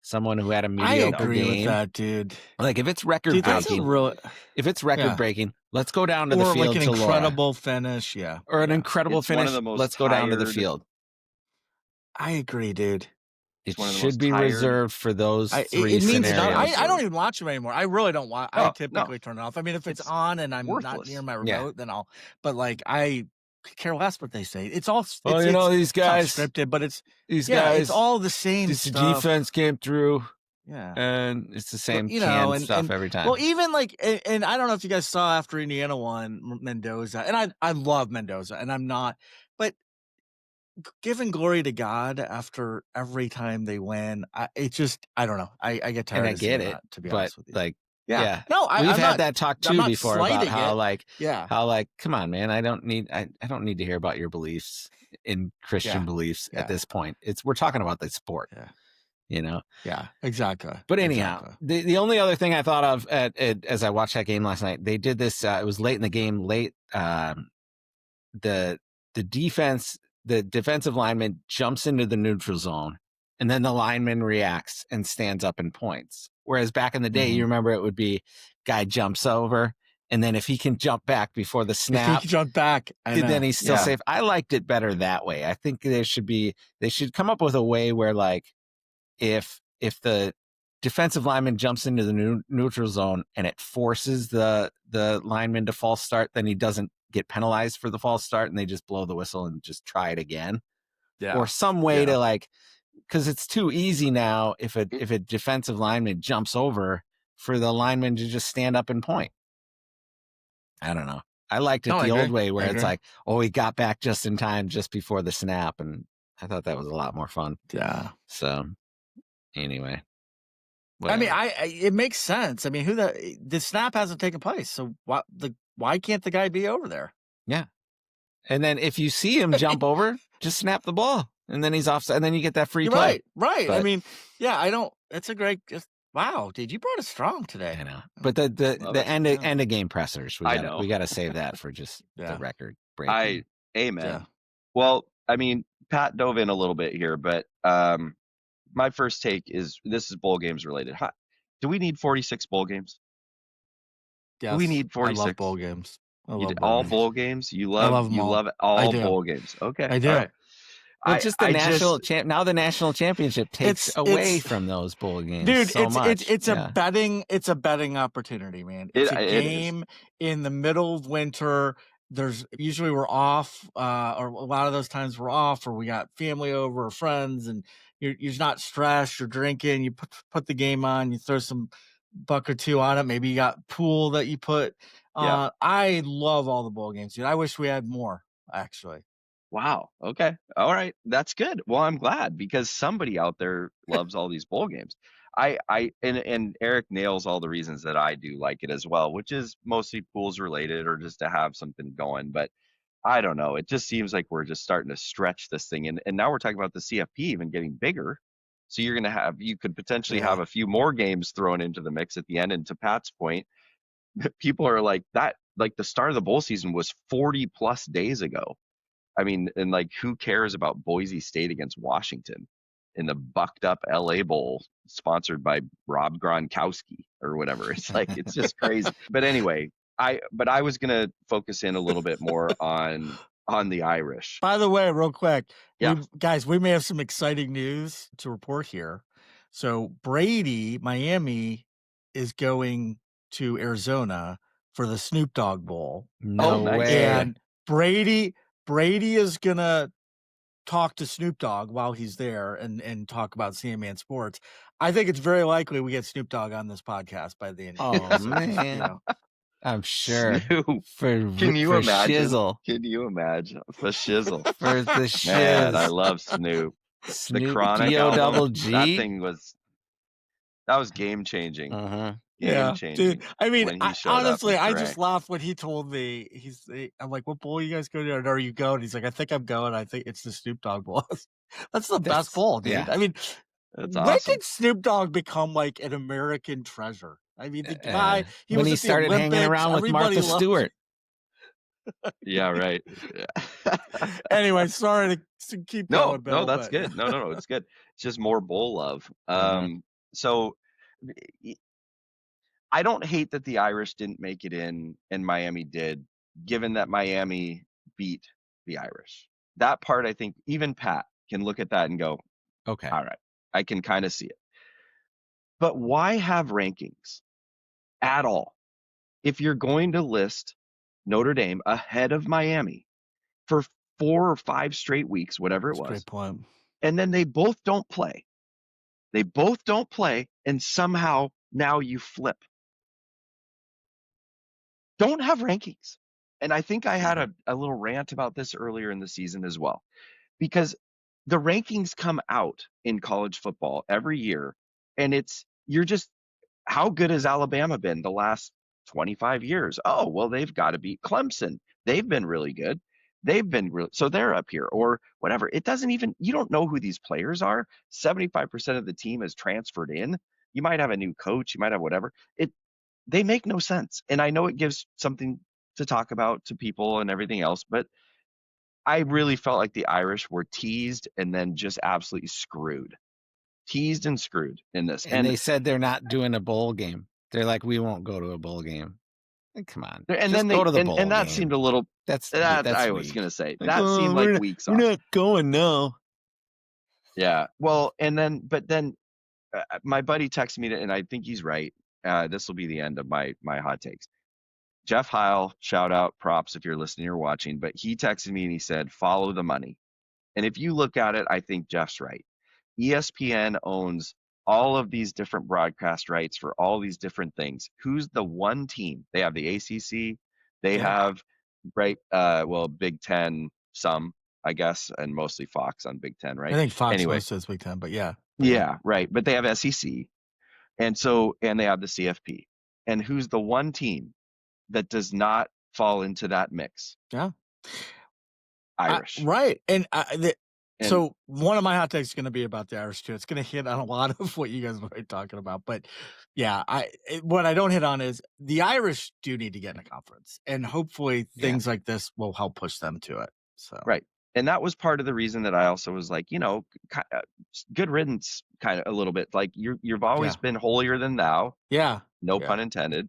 someone who had a mediocre game? I agree with that, dude. Like if it's record-breaking, let's go down to the field like an to incredible Laura. Finish, or an incredible finish. Let's go down to the field. I agree, dude. It should be reserved for those three scenarios. I don't even watch them anymore. I really don't watch. I typically turn it off. I mean, if it's on and I'm not near my remote, then I'll. But I care less what they say. It's all. These guys scripted, but guys. It's all the same stuff. The defense came through. Yeah, and it's the same stuff every time. Well, even and I don't know if you guys saw after Indiana won Mendoza, and I love Mendoza, and I'm not, but giving glory to God after every time they win, I don't know. I get tired. And I get it, to be honest with you. Yeah. No, we've had that talk too before about how come on, man, I don't need to hear about your beliefs in Christian beliefs at this point. We're talking about the sport. Yeah. Yeah, exactly. But anyhow, the only other thing I thought of as I watched that game last night, they did this. It was late in the game. The defensive lineman jumps into the neutral zone, and then the lineman reacts and stands up and points. Whereas back in the day, you remember it would be guy jumps over, and then if he can jump back before the snap, then he's still safe. I liked it better that way. I think they should come up with a way where if the defensive lineman jumps into the neutral zone and it forces the lineman to false start, then he doesn't get penalized for the false start and they just blow the whistle and just try it again. Yeah. Or some way to because it's too easy now if a defensive lineman jumps over for the lineman to just stand up and point. I don't know. I liked it old way where it's he got back just in time just before the snap, and I thought that was a lot more fun. Yeah. So anyway, whatever. I mean, it makes sense. I mean, the snap hasn't taken place, so why can't the guy be over there? Yeah. And then if you see him jump over, just snap the ball, and then he's off, and then you get that free play. Right. But, I mean, I don't. It's a great. Wow, dude, you brought it strong today. I know, but the end of game pressers, we got to save that for just the record breaking. Amen. Yeah. Well, I mean, Pat dove in a little bit here, but my first take is this is bowl games related. Do we need 46 bowl games? Yes, do we need 46? I love bowl games. Bowl games? You love all bowl games. Okay. I do. All right. Well, just the now the national championship takes away from those bowl games. Dude, so much. It's a betting opportunity, man. It's a game in the middle of winter. Usually we're off, or a lot of those times we're off, or we got family over or friends, and you're not stressed. You're drinking. You put the game on. You throw some buck or two on it. Maybe you got pool that you put. I love all the bowl games, dude. I wish we had more, actually. Wow. Okay. All right. That's good. Well, I'm glad because somebody out there loves all these bowl games. And Eric nails all the reasons that I do like it as well, which is mostly pools related or just to have something going. But I don't know. It just seems like we're just starting to stretch this thing. And now we're talking about the CFP even getting bigger. So you could potentially have a few more games thrown into the mix at the end. And to Pat's point, people are like that, like the start of the bowl season was 40 plus days ago. I mean, and who cares about Boise State against Washington in the bucked up LA Bowl sponsored by Rob Gronkowski or whatever? It's it's just crazy. But anyway, but I was gonna focus in a little bit more on the Irish. By the way, real quick, Yeah. we may have some exciting news to report here. So Brady, Miami, is going to Arizona for the Snoop Dogg Bowl. No nice. way. And Brady is gonna talk to Snoop Dogg while he's there and talk about Sandman Sports. I think it's very likely we get Snoop Dogg on this podcast by the end of the year. Oh So man, just, you know. I'm sure. Snoop. For Can you imagine? shizzle. Can you imagine for shizzle? For the Man, I shiz. love Snoop. Snoop The Chronic D-O-double album. G. That was game changing. Uh-huh. Game changing. Dude. I mean, when he showed up honestly, with I Greg. just laughed when he told me. I'm like, "What bowl you guys go to? Are you going?" He's like, "I think I'm going. I think it's the Snoop Dogg bowl." That's the best bowl, dude. Yeah. I mean, That's when awesome. did Snoop Dogg become like an American treasure? I mean, the guy when was he at the started hanging Olympics, around with everybody Martha loved Stewart. Yeah, right. Anyway, sorry to keep going, Bill. No, that's good. No, it's good. It's just more bowl love. So I don't hate that the Irish didn't make it in and Miami did, given that Miami beat the Irish. That part, I think even Pat can look at that and go, Okay. all right, I can kind of see it. But why have rankings at all if you're going to list Notre Dame ahead of Miami for 4 or 5 straight weeks, whatever it was? Great point. And then they both don't play. And somehow now you flip. Don't have rankings. And I think I had a little rant about this earlier in the season as well, because the rankings come out in college football every year, and you're just, how good has Alabama been the last 25 years? Oh, well, they've got to beat Clemson. They've been really good. So they're up here or whatever. It doesn't even, you don't know who these players are. 75% of the team is transferred in. You might have a new coach. You might have whatever. They make no sense. And I know it gives something to talk about to people and everything else, but I really felt like the Irish were teased and then just absolutely screwed. Teased and screwed in this. And they said they're not doing a bowl game. They're like, we won't go to a bowl game. Like, come on. And just then go to the bowl and that game. seemed a little, that's I was weak. going to say, Like, that seemed like weeks off. We're not going now. Yeah. Well, but then my buddy texted me, and I think he's right. This will be the end of my hot takes. Jeff Heil, shout out, props if you're listening or watching, but he texted me and he said, follow the money. And if you look at it, I think Jeff's right. ESPN owns all of these different broadcast rights for all these different things. Who's the one team? They have the ACC. They have, right, Big Ten, some, I guess, and mostly Fox on Big Ten, right? I think Fox anyway, says Big Ten, but yeah. Yeah, right. But they have SEC. And they have the CFP. And who's the one team that does not fall into that mix? Yeah. Irish. Right. And so one of my hot takes is going to be about the Irish too. It's going to hit on a lot of what you guys were talking about. But yeah, what I don't hit on is the Irish do need to get in a conference, and hopefully things like this will help push them to it. So right. And that was part of the reason that I also was like, good riddance, kind of a little bit. Like you've always been holier than thou. Yeah. No pun intended.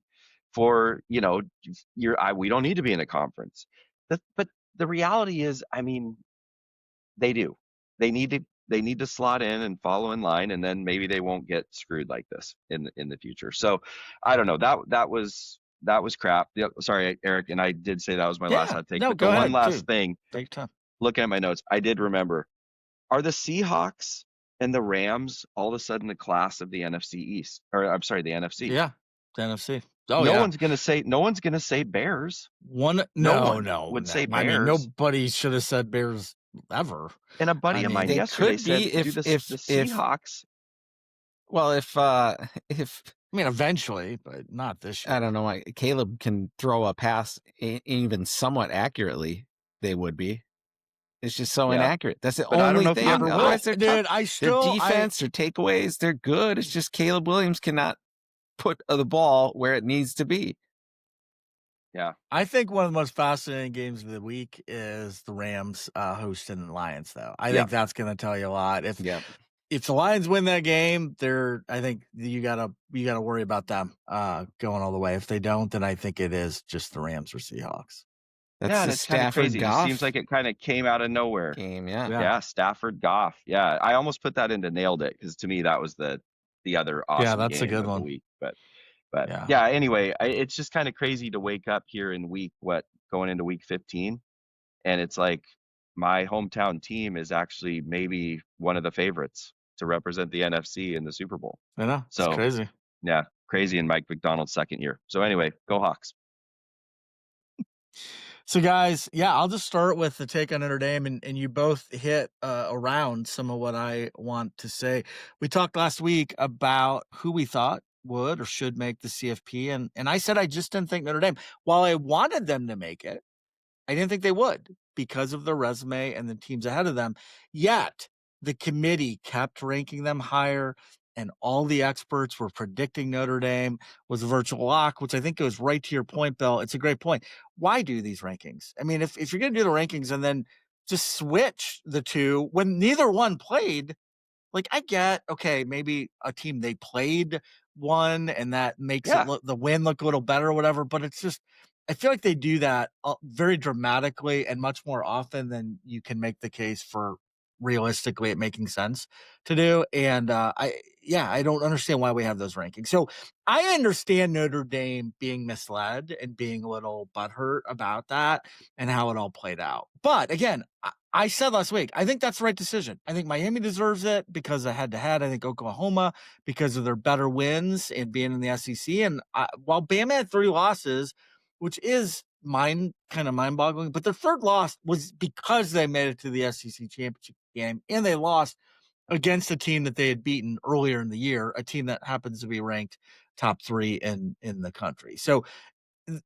For we don't need to be in a conference. But the reality is, I mean, they do. They need to slot in and follow in line, and then maybe they won't get screwed like this in the future. So I don't know. That was crap. Sorry, Eric, and I did say that was my last hot take. No, but go the ahead, one last thing. Take your time. Looking at my notes, I did remember. Are the Seahawks and the Rams all of a sudden the class of the NFC East? Or I'm sorry, the NFC. Yeah, the NFC. No one's gonna say Bears. No one would say Bears. I mean, nobody should have said Bears ever. And a buddy of mine yesterday said if the Seahawks. Well, if I mean, eventually, but not this year. I don't know. Caleb can throw a pass even somewhat accurately. They would be. It's just so inaccurate. That's the only thing. Otherwise, their defense or takeaways, they're good. It's just Caleb Williams cannot put the ball where it needs to be. Yeah. I think one of the most fascinating games of the week is the Rams hosting the Lions, though. I think that's going to tell you a lot. if the Lions win that game, I think you gotta worry about them going all the way. If they don't, then I think it is just the Rams or Seahawks. That's Yeah, the that's kind of Stafford crazy. It just seems Goff like it kind of came out of nowhere. game. Yeah. Yeah, Stafford Goff. Yeah, I almost put that into nailed it because to me that was the other awesome that's a game good of the one. week. But Yeah. yeah. Anyway, it's just kind of crazy to wake up here in going into week 15, and it's like my hometown team is actually maybe one of the favorites to represent the NFC in the Super Bowl. I know, it's So crazy. yeah, crazy in Mike McDonald's second year. So anyway, go Hawks. So, guys, I'll just start with the take on Notre Dame, and you both hit around some of what I want to say. We talked last week about who we thought would or should make the CFP, and I said I just didn't think Notre Dame, while I wanted them to make it, I didn't think they would because of their resume and the teams ahead of them. Yet the committee kept ranking them higher, and all the experts were predicting Notre Dame was a virtual lock, which I think goes right to your point, Bill. It's a great point. Why do these rankings? I mean, if you're going to do the rankings and then just switch the two when neither one played, like, I get, okay, maybe a team they played won and that makes it Yeah, the win look a little better or whatever, but it's just I feel like they do that very dramatically and much more often than you can make the case for realistically it making sense to do. And I don't understand why we have those rankings. So I understand Notre Dame being misled and being a little butthurt about that and how it all played out. But again, I said last week, I think that's the right decision. I think Miami deserves it because of head-to-head. I think Oklahoma because of their better wins and being in the SEC. And while Bama had 3 losses, which is kind of mind-boggling, but their third loss was because they made it to the SEC championship game, and they lost against a team that they had beaten earlier in the year, a team that happens to be ranked top 3 in the country. So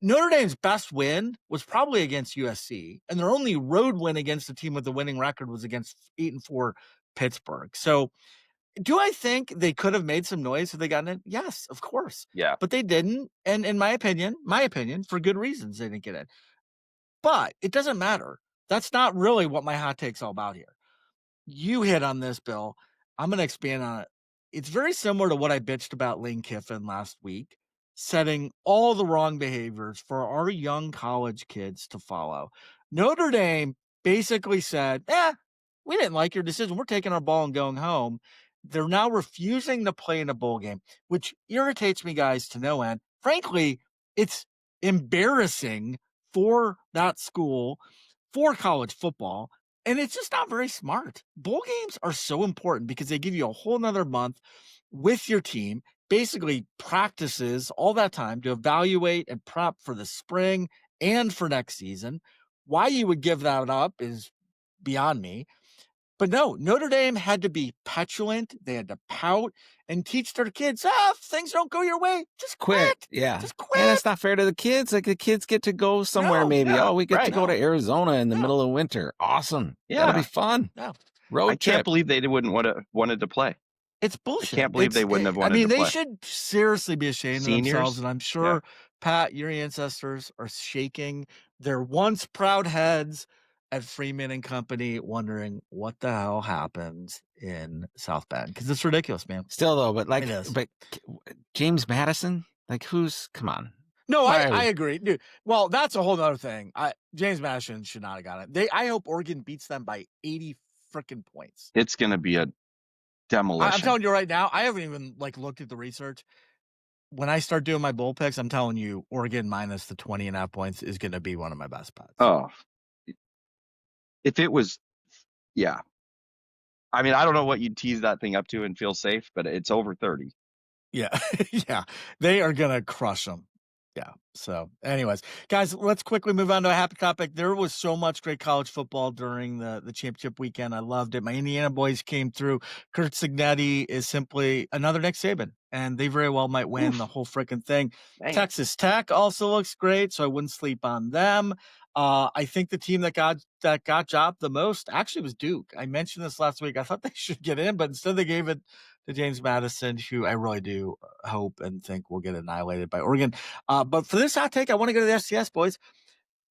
Notre Dame's best win was probably against USC, and their only road win against a team with a winning record was against 8-4 Pittsburgh. So, do I think they could have made some noise if they gotten in? Yes, of course. yeah. But they didn't, and in my opinion, for good reasons, they didn't get in. But it doesn't matter. That's not really what my hot take's all about here. You hit on this, Bill. I'm going to expand on it. It's very similar to what I bitched about Lane Kiffin last week, setting all the wrong behaviors for our young college kids to follow. Notre Dame basically said, we didn't like your decision. We're taking our ball and going home. They're now refusing to play in a bowl game, which irritates me, guys, to no end. Frankly, it's embarrassing for that school, for college football, and it's just not very smart. Bowl games are so important because they give you a whole nother month with your team, basically practices all that time to evaluate and prep for the spring and for next season. Why you would give that up is beyond me. But no, Notre Dame had to be petulant. They had to pout and teach their kids, if things don't go your way, just quit. Yeah. Just And quit. it's not fair to the kids. Like the kids get to go somewhere maybe. yeah, we get to go no. to Arizona in the No. middle of winter. Awesome. Yeah. That'll be fun. No. Road I can't trip. believe they wouldn't wanted to play. It's bullshit. I can't believe they wouldn't have wanted to they play. should seriously be ashamed of themselves. Seniors? And I'm sure, Pat, your ancestors are shaking their once proud heads at Freeman and Company, wondering what the hell happens in South Bend. Because it's ridiculous, man. Still though, but It is. James Madison, come on. No, I agree, dude. Well, that's a whole other thing. James Madison should not have got it. I hope Oregon beats them by 80 freaking points. It's going to be a demolition. I'm telling you right now, I haven't even looked at the research. When I start doing my bowl picks, I'm telling you, Oregon minus the 20.5 points is going to be one of my best bets. Oh, if it was, yeah. I mean, I don't know what you'd tease that thing up to and feel safe, but it's over 30. Yeah. Yeah. They are going to crush them. Yeah. So anyways, guys, let's quickly move on to a happy topic. There was so much great college football during the championship weekend. I loved it. My Indiana boys came through. Kurt Cignetti is simply another Nick Saban, and they very well might win the whole freaking thing. Man. Texas Tech also looks great, so I wouldn't sleep on them. I think the team that got jobbed the most actually was Duke. I mentioned this last week. I thought they should get in, but instead they gave it to James Madison, who I really do hope and think will get annihilated by Oregon. But for this hot take, I want to go to the FCS, boys.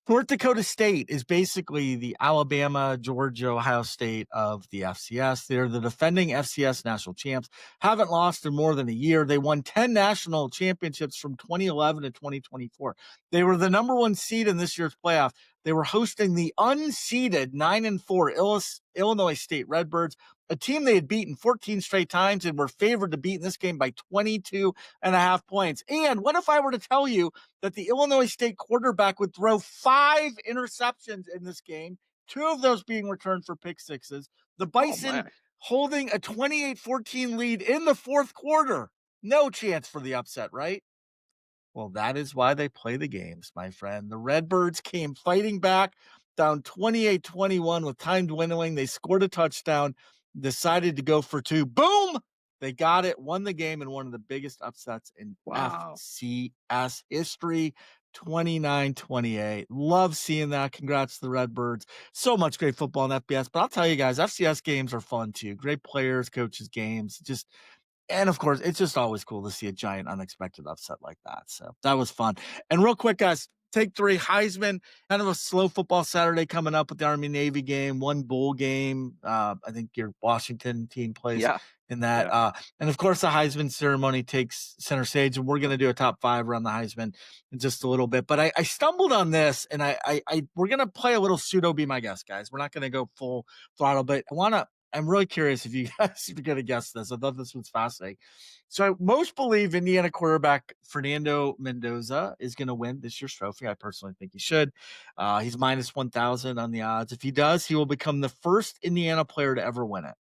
North Dakota State is basically the Alabama, Georgia, Ohio State of the FCS. They're the defending FCS national champs, haven't lost in more than a year. They won 10 national championships from 2011 to 2024. They were the number one seed in this year's playoff. They were hosting the unseeded 9-4 Illinois State Redbirds, a team they had beaten 14 straight times and were favored to beat in this game by 22.5 points. And what if I were to tell you that the Illinois State quarterback would throw 5 interceptions in this game, 2 of those being returned for pick sixes. The Bison holding a 28-14 lead in the fourth quarter. No chance for the upset, right? Well, that is why they play the games, my friend. The Redbirds came fighting back, down 28-21 with time dwindling. They scored a touchdown, decided to go for 2. Boom! They got it, won the game, and one of the biggest upsets in FCS history, 29-28. Love seeing that. Congrats to the Redbirds. So much great football in FBS. But I'll tell you guys, FCS games are fun too. Great players, coaches, games. And of course, it's just always cool to see a giant unexpected upset like that. So that was fun. And real quick, guys, take 3, Heisman, kind of a slow football Saturday coming up with the Army-Navy game, one bowl game. I think your Washington team plays in that. Yeah. And of course, the Heisman ceremony takes center stage, and we're going to do a top 5 around the Heisman in just a little bit. But I stumbled on this, and we're going to play a little pseudo be my guest, guys. We're not going to go full throttle, but I'm really curious if you guys are going to guess this. I thought this was fascinating. So most believe Indiana quarterback Fernando Mendoza is going to win this year's trophy. I personally think he should. He's minus 1,000 on the odds. If he does, he will become the first Indiana player to ever win it.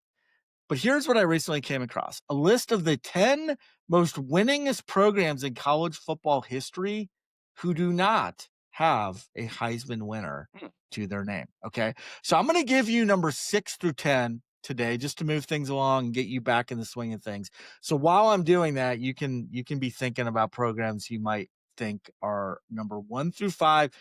But here's what I recently came across. A list of the 10 most winningest programs in college football history who do not have a Heisman winner to their name. Okay. So I'm going to give you number 6 through 10 today, just to move things along and get you back in the swing of things. So while I'm doing that, you can be thinking about programs you might think are number 1 through 5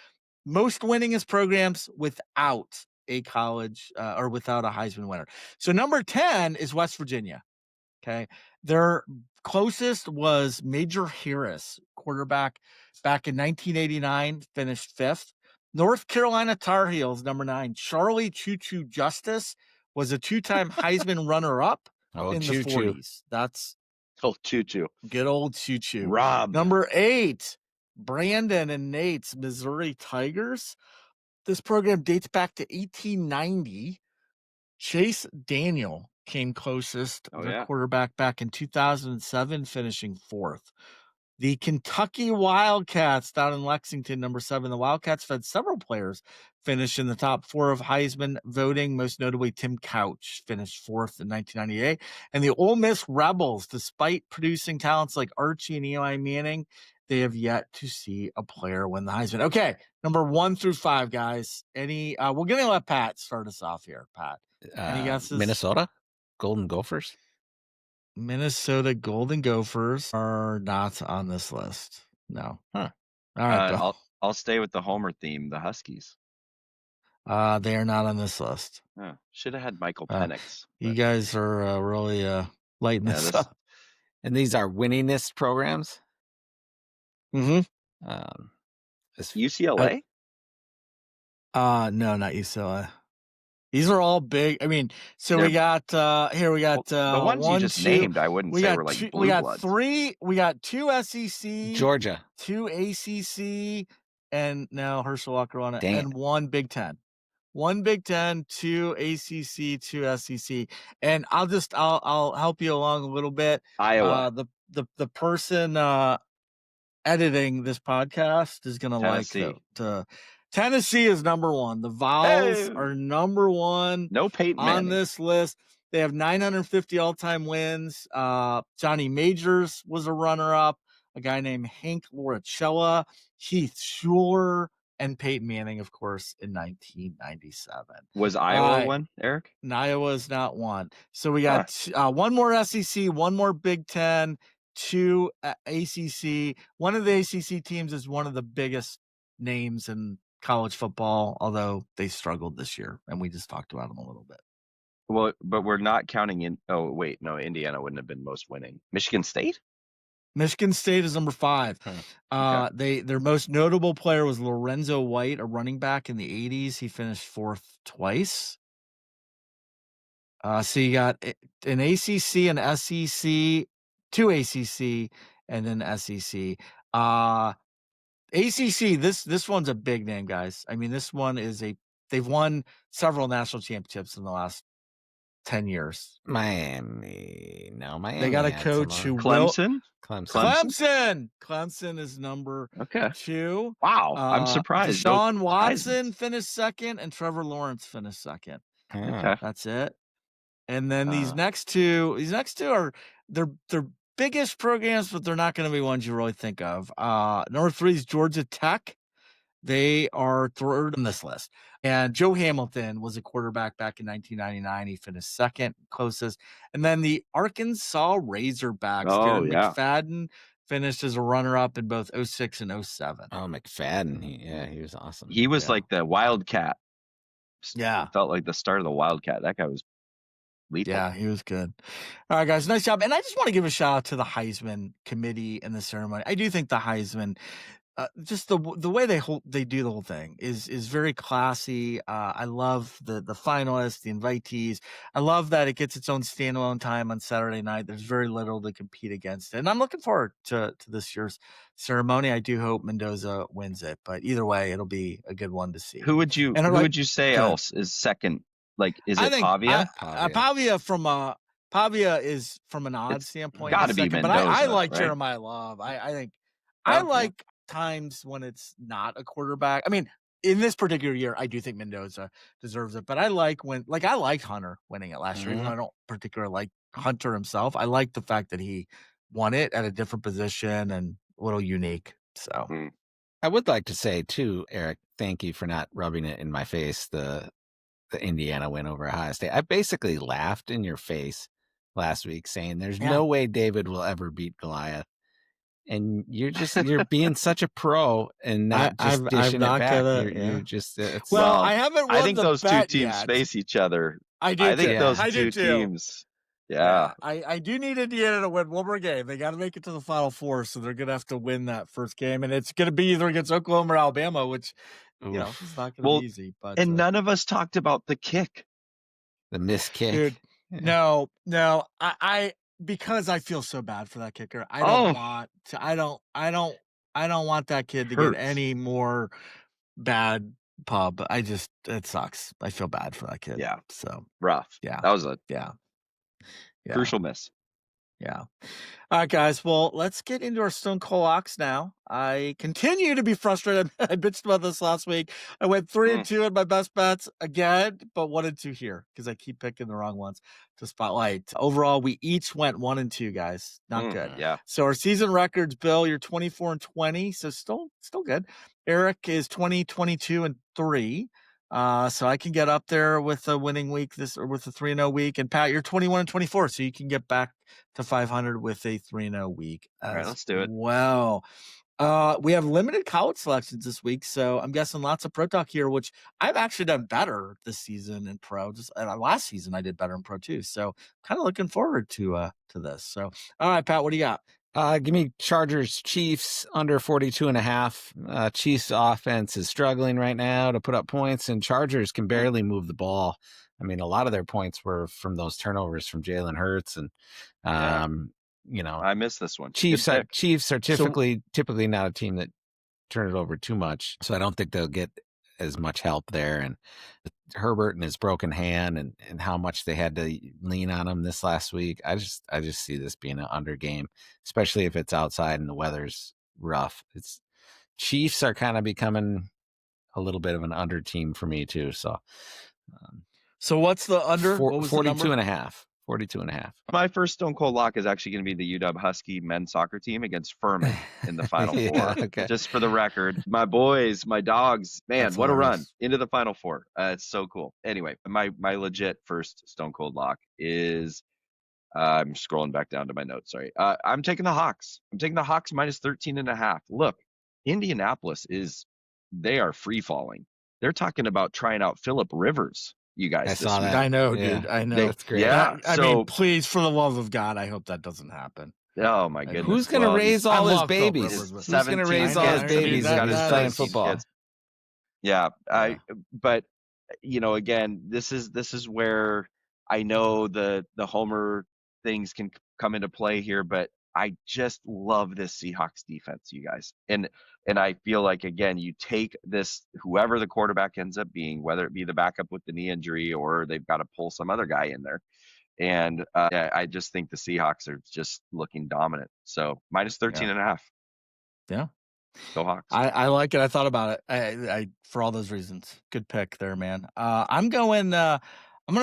most winningest programs without a college or without a Heisman winner. So number 10 is West Virginia. Okay. Their closest was Major Harris, quarterback back in 1989, finished 5th. North Carolina Tar Heels, number 9. Charlie Choo-Choo Justice was a 2-time Heisman runner-up in the 40s. That's Choo-Choo. Good old Choo-Choo. Rob. Number 8, Brandon and Nate's Missouri Tigers. This program dates back to 1890. Chase Daniel came closest, the quarterback back in 2007, finishing 4th. The Kentucky Wildcats down in Lexington, number 7. The Wildcats had several players finish in the top 4 of Heisman voting, most notably Tim Couch finished 4th in 1998. And the Ole Miss Rebels, despite producing talents like Archie and Eli Manning, they have yet to see a player win the Heisman. Okay, number 1 through 5, guys. We're going to let Pat start us off here. Pat, any guesses? Minnesota Golden Gophers. Minnesota Golden Gophers are not on this list. No. Huh. All right. I'll stay with the Homer theme. The Huskies. They are not on this list. Should have had Michael Penix. You guys are really lighting this up. And these are winningest programs. Mm-hmm. UCLA? No, not UCLA. These are all big. I mean, so we got the ones 1, you just 2, named. I wouldn't say were like blue we got bloods. 3. We got 2 SEC, Georgia, 2 ACC, and now Herschel Walker on it, Damn. and 1 Big Ten. 1 Big Ten, 2 ACC, 2 SEC, and I'll help you along a little bit. Iowa. The person editing this podcast is gonna like to. Tennessee is number 1. The Vols are number 1. No Peyton Manning on this list. They have 950 all-time wins. Johnny Majors was a runner-up. A guy named Hank Loricella, Heath Schuler, and Peyton Manning, of course, in 1997. Was Iowa one, Eric? Iowa's not one. So we got 1 more SEC, 1 more Big Ten, 2 ACC. One of the ACC teams is one of the biggest names in college football, although they struggled this year, and we just talked about them a little bit. Well, but we're not counting in. Oh, wait, no, Indiana wouldn't have been most winning. Michigan State? Michigan State is number 5. Their most notable player was Lorenzo White, a running back in the 80s. He finished 4th twice. So you got an ACC, an SEC, 2 ACC, and then SEC. ACC, this one's a big name, guys. I mean, this one is they've won several national championships in the last 10 years. Miami. No, Miami. They got a had coach some, who Clemson. Clemson is number Okay. 2. Wow, I'm surprised. Deshaun Watson finished 2nd, and Trevor Lawrence finished 2nd. Okay. That's it. And then these next two are they're biggest programs, but they're not going to be ones you really think of. Number 3 is Georgia Tech. They are 3rd on this list. And Joe Hamilton was a quarterback back in 1999. He finished 2nd closest. And then the Arkansas Razorbacks. Darren McFadden finished as a runner-up in both 06 and 07. Oh, McFadden. He was awesome. He was like the Wildcat. Yeah. It felt like the start of the Wildcat. That guy was lethal. Yeah, he was good. All right, guys, nice job. And I just want to give a shout out to the Heisman committee and the ceremony. I do think the Heisman, just the way they do the whole thing is very classy. I love the finalists, the invitees. I love that it gets its own standalone time on Saturday night. There's very little to compete against it. And I'm looking forward to this year's ceremony. I do hope Mendoza wins it, but either way, it'll be a good one to see. Who would you say else is second? Like, is it Pavia? Pavia is from an odds standpoint. Got to be Mendoza, but I like right? Jeremiah Love. I think I like times when it's not a quarterback. I mean, in this particular year, I do think Mendoza deserves it, but I like I liked Hunter winning it last year, even though I don't particularly like Hunter himself. I like the fact that he won it at a different position and a little unique. So I would like to say too, Eric, thank you for not rubbing it in my face, the Indiana win over Ohio State. I basically laughed in your face last week saying there's no way David will ever beat Goliath. And you're being such a pro and not just dishing it back. I haven't won I think the those two bet teams yet. face each other. I do. I think too. those I two do too. teams. Yeah. I do need Indiana to win one more game. They got to make it to the Final Four, so they're going to have to win that first game, and it's going to be either against Oklahoma or Alabama, which it's not going to be easy. But none of us talked about the kick, the missed kick. Dude, no, I because I feel so bad for that kicker. I don't want that kid to get any more bad pub. It sucks. I feel bad for that kid. Yeah. So rough. Yeah. That was a crucial miss. Yeah. All right, guys. Well, let's get into our Stone Cold Locks now. I continue to be frustrated. I bitched about this last week. I went 3-2 in my best bets again, but 1-2 here because I keep picking the wrong ones to spotlight. Overall, we each went 1-2, guys. Not good. Yeah. So our season records, Bill, you're 24-20, so still good. Eric is 20-22-3. So I can get up there with a winning week with a 3-0 week. And Pat, you're 21-24, so you can get back to 500 with a 3-0 week. All right, let's do it. Well, we have limited college selections this week, so I'm guessing lots of pro talk here, which I've actually done better this season in pro. Just last season I did better in pro too, so kind of looking forward to this. So, all right, Pat, what do you got? Give me Chargers Chiefs under 42.5. Chiefs offense is struggling right now to put up points, and Chargers can barely move the ball. I mean, a lot of their points were from those turnovers from Jalen Hurts, and I missed this one. Chiefs are typically not a team that turn it over too much, so I don't think they'll get as much help there. And Herbert and his broken hand and how much they had to lean on him this last week. I just see this being an under game, especially if it's outside and the weather's rough. Chiefs are kind of becoming a little bit of an under team for me too. So what's the under? 42.5. My first Stone Cold Lock is actually going to be the UW Husky men's soccer team against Furman in the Final Four. Okay. Just for the record, my boys, my dogs, man, That's what hilarious. a run into the Final Four. It's so cool. Anyway, my legit first Stone Cold Lock is, I'm scrolling back down to my notes. Sorry. I'm taking the Hawks. I'm taking the Hawks minus 13.5. Look, Indianapolis they are free falling. They're talking about trying out Phillip Rivers. You guys, I saw that. I know, Yeah. dude. I know. That's great. Yeah. I mean, please, for the love of God, I hope that doesn't happen. Oh my goodness. Who's going to Well, raise I all his love Philip babies? Rivers, but- Who's going to 17 raise all kids. his I mean, babies that- and he's that playing is- football? Kids. Yeah, but again, this is where I know the Homer things can come into play here, but I just love this Seahawks defense, you guys. And I feel like, again, you take this, whoever the quarterback ends up being, whether it be the backup with the knee injury or they've got to pull some other guy in there. And I just think the Seahawks are just looking dominant. So minus 13.5. Yeah. Go Hawks. I like it. I thought about it. I for all those reasons. Good pick there, man. I'm going to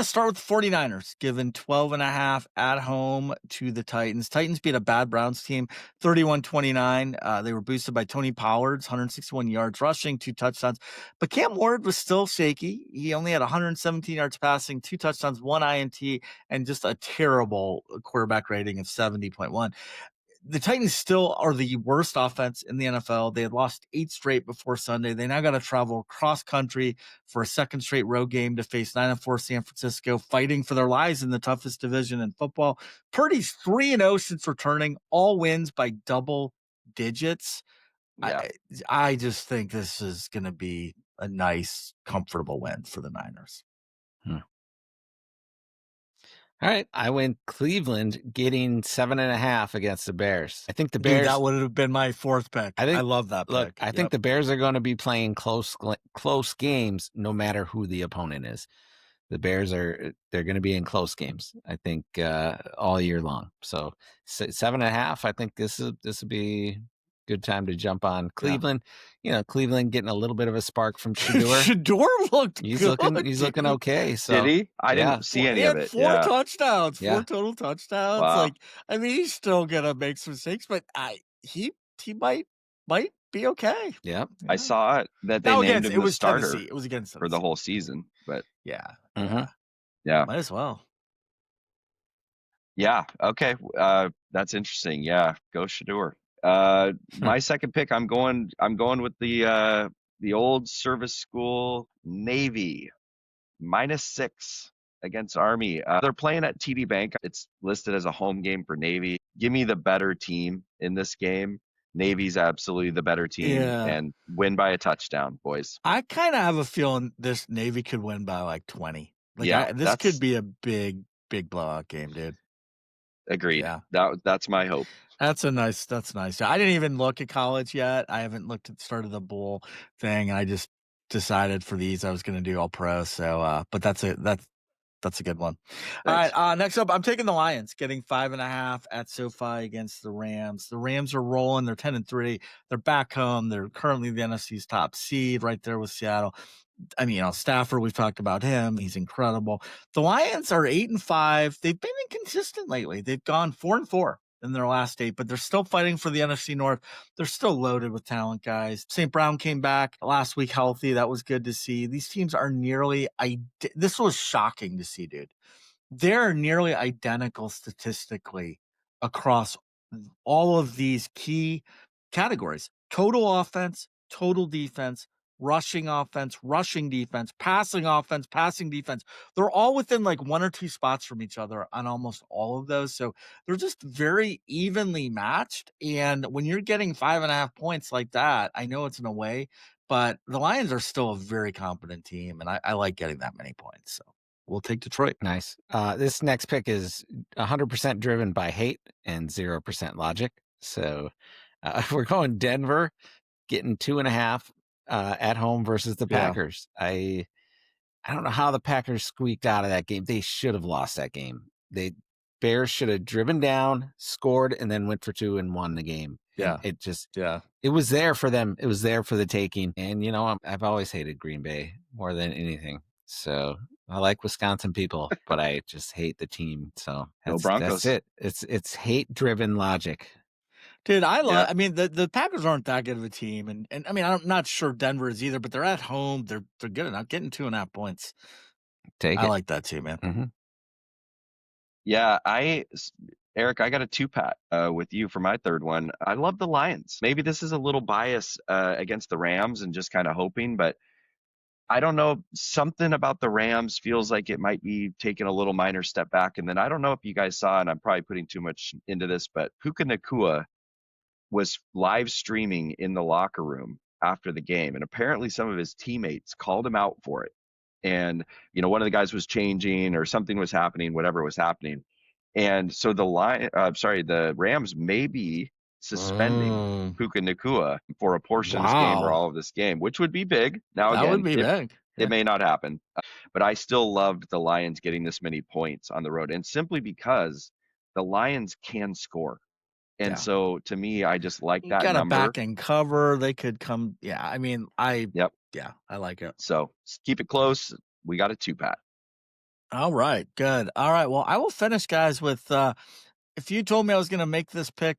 start with the 49ers, giving 12.5 at home to the Titans. Titans beat a bad Browns team 31-29. They were boosted by Tony Pollard's 161 yards rushing, 2 touchdowns. But Cam Ward was still shaky. He only had 117 yards passing, 2 touchdowns, 1 INT, and just a terrible quarterback rating of 70.1. The Titans still are the worst offense in the NFL. They had lost 8 straight before Sunday. They now got to travel cross country for a second straight road game to face 9-4 San Francisco, fighting for their lives in the toughest division in football. Purdy's 3-0 since returning, all wins by double digits. Yeah. I just think this is going to be a nice, comfortable win for the Niners. All right, I went Cleveland getting 7.5 against the Bears. I think the Bears. Dude, that would have been my 4th pick. I love that pick. Look, I think the Bears are going to be playing close games, no matter who the opponent is. The Bears they're going to be in close games, I think, all year long. So 7.5. I think this will be good time to jump on Cleveland. Cleveland getting a little bit of a spark from Shedeur. Shedeur looked he's good. He's looking okay. So did he? I didn't see any of it. 4 touchdowns, 4 Yeah. total touchdowns. Wow. He's still gonna make some mistakes, but he might be okay. Yeah. I saw it that they named him the starter. Tennessee. It was against for the whole season, but yeah. Yeah. Might as well. Yeah. Okay. That's interesting. Yeah. Go Shedeur. My second pick, I'm going with the old service school Navy -6 against Army. They're playing at TD Bank. It's listed as a home game for Navy. Give me the better team in this game. Navy's absolutely the better team and win by a touchdown, boys. I kind of have a feeling this Navy could win by like 20. This could be a big blowout game, dude. Agreed. Yeah. That's my hope. That's nice. I didn't even look at college yet. I haven't looked at the start of the bowl thing. I just decided for these I was going to do all pro. So, but that's a good one. Thanks. All right. Next up, I'm taking the Lions, getting 5.5 at SoFi against the Rams. The Rams are rolling. They're 10-3. They're back home. They're currently the NFC's top seed, right there with Seattle. Stafford, we've talked about him. He's incredible. The Lions are 8-5. They've been inconsistent lately. They've gone 4-4 in their last 8, but they're still fighting for the NFC North. They're still loaded with talent, guys. St. Brown came back last week healthy. That was good to see. These teams are nearly this was shocking to see, dude. They're nearly identical statistically across all of these key categories: total offense, total defense, rushing offense, rushing defense, passing offense, passing defense. They're all within like 1 or 2 spots from each other on almost all of those. So they're just very evenly matched. And when you're getting 5.5 points like that, I know it's an away, but the Lions are still a very competent team. And I like getting that many points. So we'll take Detroit. Nice. This next pick is 100% driven by hate and 0% logic. So we're going Denver, getting 2.5 at home versus the Packers. I don't know how the Packers squeaked out of that game. They should have lost that game. Bears should have driven down, scored, and then went for 2 and won the game. Yeah. And it was there for them. It was there for the taking. And I've always hated Green Bay more than anything. So I like Wisconsin people, but I just hate the team. So that's it. It's hate driven logic. Dude, the Packers aren't that good of a team, and I'm not sure Denver is either, but they're at home. They're good enough, getting 2.5 points. I like that too, man. Mm-hmm. Yeah, Eric, I got a 2-pat with you for my third one. I love the Lions. Maybe this is a little bias against the Rams and just kind of hoping, but I don't know, something about the Rams feels like it might be taking a little minor step back. And then I don't know if you guys saw, and I'm probably putting too much into this, but Puka Nacua was live streaming in the locker room after the game. And apparently some of his teammates called him out for it. And, one of the guys was changing or something was happening, whatever was happening. And so the Rams may be suspending Puka Nacua for a portion of this game or Wow. all of this game, which would be big. Now, That again, would be big. it may not happen, but I still loved the Lions getting this many points on the road, and simply because the Lions can score. And Yeah. so to me, I just like You that got a number. back and cover. They could come. Yeah. I mean, Yep. yeah, I like it. So keep it close. We got a 2, Pat. All right. Good. All right. Well, I will finish, guys, with if you told me I was going to make this pick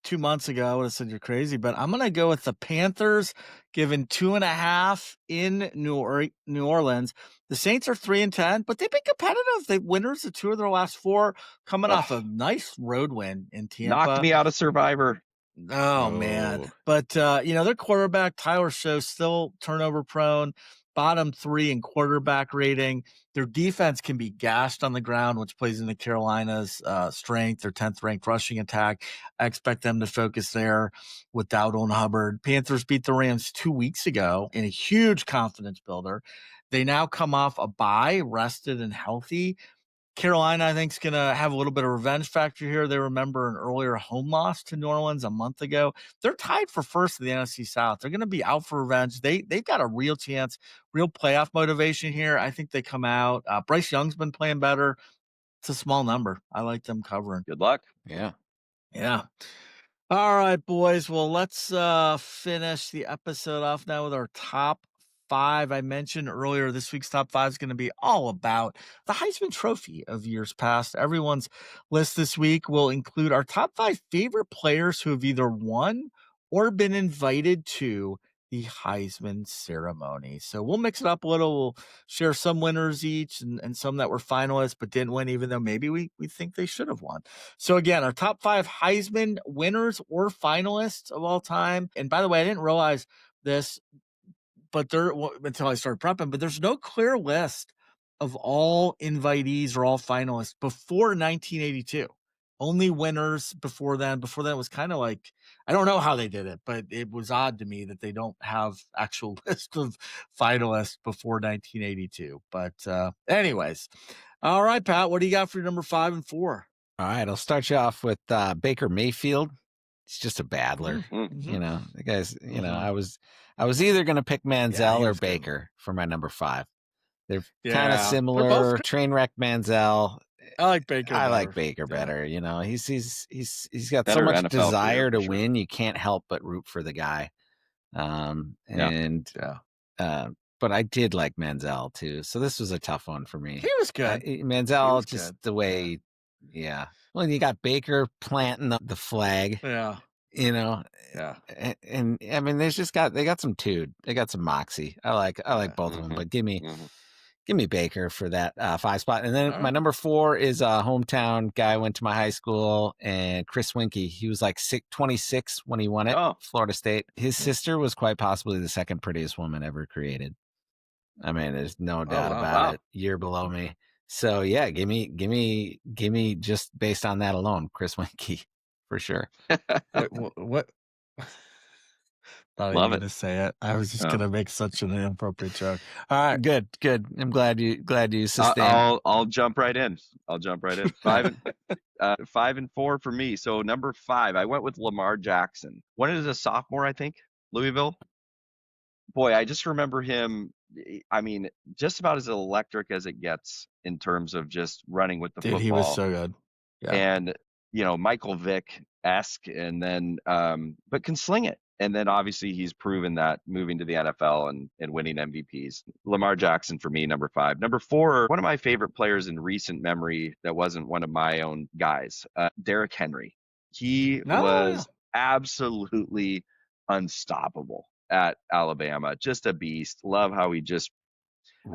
2 months ago, I would have said you're crazy, but I'm going to go with the Panthers given 2.5 in New Orleans. The Saints are 3-10, but they've been competitive. They winners of 2 of their last 4, coming off a nice road win in Tampa. Knocked me out of Survivor. Oh, man. But, their quarterback, Tyler Show, still turnover prone, bottom 3 in quarterback rating. Their defense can be gashed on the ground, which plays into Carolina's strength, their 10th ranked rushing attack. I expect them to focus there with Dowdle and Hubbard. Panthers beat the Rams 2 weeks ago in a huge confidence builder. They now come off a bye, rested and healthy. Carolina, I think, is going to have a little bit of revenge factor here. They remember an earlier home loss to New Orleans a month ago. They're tied for first in the NFC South. They're going to be out for revenge. They've got a real chance, real playoff motivation here. I think they come out. Bryce Young's been playing better. It's a small number. I like them covering. Good luck. Yeah. Yeah. All right, boys. Well, let's finish the episode off now with our top 5. I mentioned earlier this week's top 5 is going to be all about the Heisman Trophy of years past. Everyone's list this week will include our top 5 favorite players who have either won or been invited to the Heisman ceremony. So we'll mix it up a little. We'll share some winners each and some that were finalists but didn't win, even though maybe we think they should have won. So again, our top 5 Heisman winners or finalists of all time. And by the way, I didn't realize this, but until I started prepping, but there's no clear list of all invitees or all finalists before 1982. Only winners before then. Before then, it was kind of like, I don't know how they did it, but it was odd to me that they don't have actual list of finalists before 1982. But anyways, all right, Pat, what do you got for your number 5 and 4? All right, I'll start you off with Baker Mayfield. He's just a battler. Mm-hmm. The guy's, I was either going to pick Manziel or Baker good for my number 5. They're kind of similar. Train wreck Manziel. I like Baker. I like Baker better. He's got Better so much NFL desire player, to win. You can't help but root for the guy. But I did like Manziel too. So this was a tough one for me. He was good. Manziel, just good. The way, Well, you got Baker planting the flag. Yeah. And I mean, they got some dude. They got some moxie. I like both of them, but give me Baker for that 5 spot. And then my number 4 is a hometown guy. Went to my high school, and Chris Winkie. He was like 26 when he won it. Florida State. His sister was quite possibly the second prettiest woman ever created. I mean, there's no doubt about it. Year below me. So yeah, give me just based on that alone, Chris Winkie for sure. What? Not Love even it. To say it. I was just gonna make such an inappropriate joke. All right, good. I'm glad you sustained. I'll jump right in. 5 and 4 for me. So number 5, I went with Lamar Jackson. When is a sophomore, I think, Louisville. Boy, I just remember him. I mean, just about as electric as it gets in terms of just running with the football. He was so good. Yeah. And Michael Vick-esque, and then but can sling it. And then obviously he's proven that moving to the NFL and winning MVPs. Lamar Jackson for me, number 5. Number 4, one of my favorite players in recent memory that wasn't one of my own guys, Derrick Henry. He was absolutely unstoppable at Alabama. Just a beast. Love how he just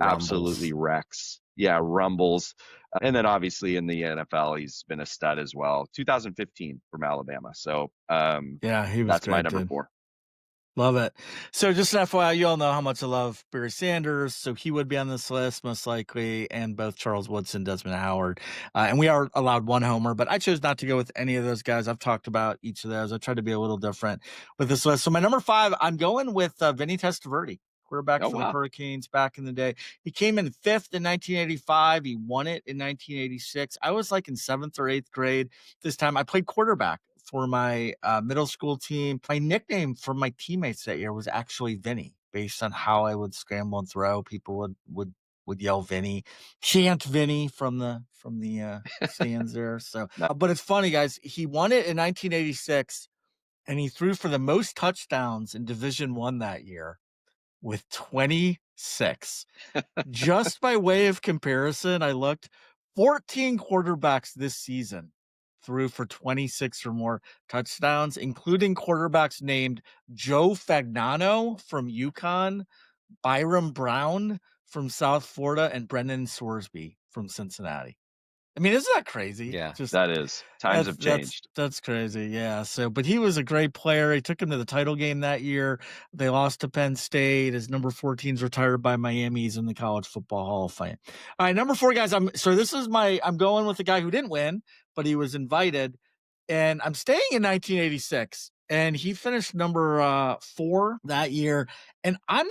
absolutely wrecks. Yeah, rumbles. And then obviously in the NFL, he's been a stud as well. 2015 from Alabama. So he was that's great, my number 4. Love it. So just an FYI, you all know how much I love Barry Sanders. So he would be on this list most likely, and both Charles Woodson, Desmond Howard. And we are allowed one homer, but I chose not to go with any of those guys. I've talked about each of those. I tried to be a little different with this list. So my number 5, I'm going with Vinny Testaverde, quarterback Oh, for the wow. Hurricanes back in the day. He came in 5th in 1985. He won it in 1986. I was like in 7th or 8th grade this time. I played quarterback for my middle school team. My nickname from my teammates that year was actually Vinny, based on how I would scramble and throw. People would yell Vinny, chant Vinny from the stands there. So, but it's funny, guys. He won it in 1986, and he threw for the most touchdowns in Division I that year with 26. Just by way of comparison, I looked. 14 quarterbacks this season threw for 26 or more touchdowns, including quarterbacks named Joe Fagnano from UConn, Byram Brown from South Florida, and Brendan Sorsby from Cincinnati. I mean, isn't that crazy? Yeah, that is. Times have changed. That's crazy. Yeah. So, but he was a great player. He took him to the title game that year. They lost to Penn State. His number 14 is retired by Miami. He's in the College Football Hall of Fame. All right, number 4, guys. I'm going with the guy who didn't win, but he was invited, and I'm staying in 1986. And he finished number 4 that year. And I'm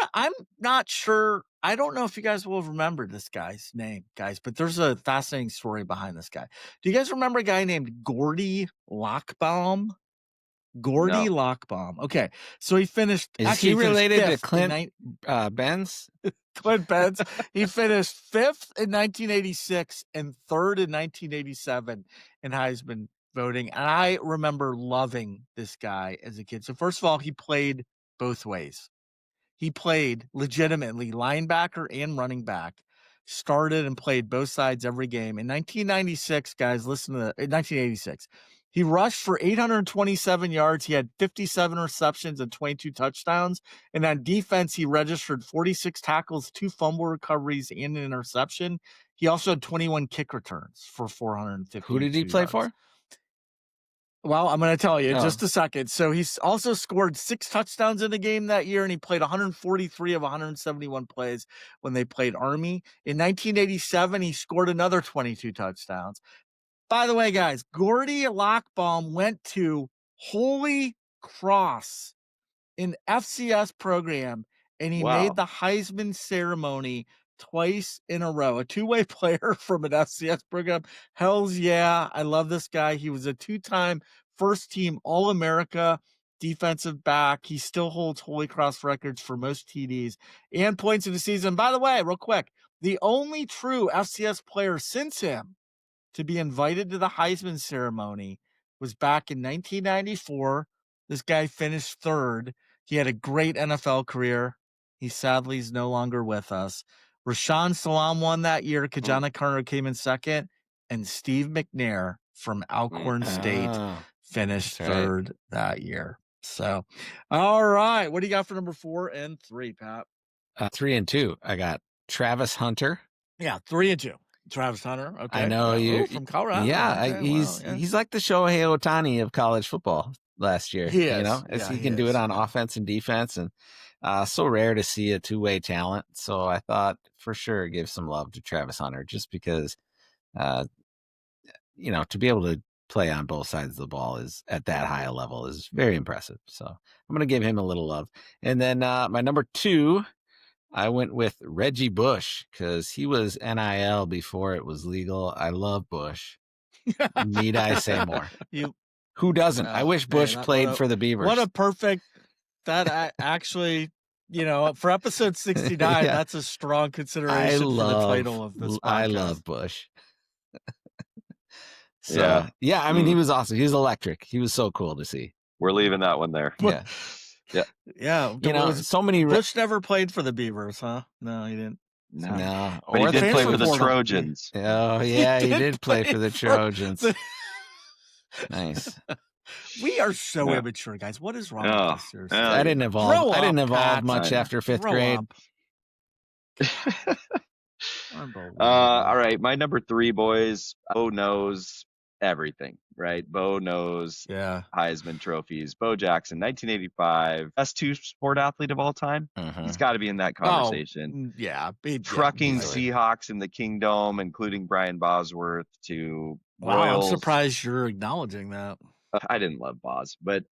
not sure. I don't know if you guys will remember this guy's name, guys, but there's a fascinating story behind this guy. Do you guys remember a guy named Gordy Lockbaum? Gordy No. Lockbaum. Okay, so he finished. Is he related to Clint Benz? Clint Benz. He finished 5th in 1986 and 3rd in 1987 in Heisman voting. And I remember loving this guy as a kid. So first of all, he played both ways. He played legitimately linebacker and running back, started and played both sides every game. In 1996, guys, listen to that. In 1986, he rushed for 827 yards. He had 57 receptions and 22 touchdowns. And on defense, he registered 46 tackles, 2 fumble recoveries, and an interception. He also had 21 kick returns for 450. Who did he play for? Well, I'm going to tell you in just a second. So he's also scored 6 touchdowns in the game that year, and he played 143 of 171 plays when they played Army. In 1987, he scored another 22 touchdowns. By the way, guys, Gordy Lockbaum went to Holy Cross, an FCS program, and he made the Heisman ceremony twice in a row. A 2-way player from an FCS program. Hells yeah. I love this guy. He was a 2-time first-team All-America defensive back. He still holds Holy Cross records for most TDs and points in the season. By the way, real quick, the only true FCS player since him to be invited to the Heisman ceremony was back in 1994. This guy finished 3rd. He had a great NFL career. He sadly is no longer with us. Rashawn Salam won that year. Kajana Carter came in 2nd. And Steve McNair from Alcorn State finished 3rd that year. So, all right. What do you got for number 4 and 3, Pat? 3 and 2. I got Travis Hunter. Yeah, 3 and 2. Travis Hunter. Okay. I know you from Colorado. Yeah, okay, he's like the Shohei Ohtani of college football last year. He is. You know, as he can do it on offense and defense, and so rare to see a 2-way talent. So I thought for sure give some love to Travis Hunter, just because you know, to be able to play on both sides of the ball is at that high a level is very impressive. So I'm going to give him a little love. And then my number 2, I went with Reggie Bush because he was NIL before it was legal. I love Bush. Need I say more? Who doesn't? I wish Bush played for the Beavers. What a perfect, that actually, you know, for episode 69, that's a strong consideration for the title of this podcast. I love Bush. So, yeah, I mean, he was awesome. He was electric. He was so cool to see. We're leaving that one there. Yeah. Yeah. You know, so many. Bush never played for the Beavers, huh? No, he didn't. No. But he did play for the Trojans. Oh, yeah, he did play for the Trojans. Nice. We are so immature, guys. What is wrong with us? Seriously? I didn't evolve. I didn't evolve much after 5th grade. All right, my number 3, boys. Oh, knows. everything, right? Bo knows Yeah. Heisman trophies. Bo Jackson, 1985, best two sport athlete of all time. He's got to be in that conversation. Yeah. Trucking Easily. Seahawks in the Kingdom, including Brian Bosworth, to Wow, Royals. I'm surprised you're acknowledging that. I didn't love Boz, but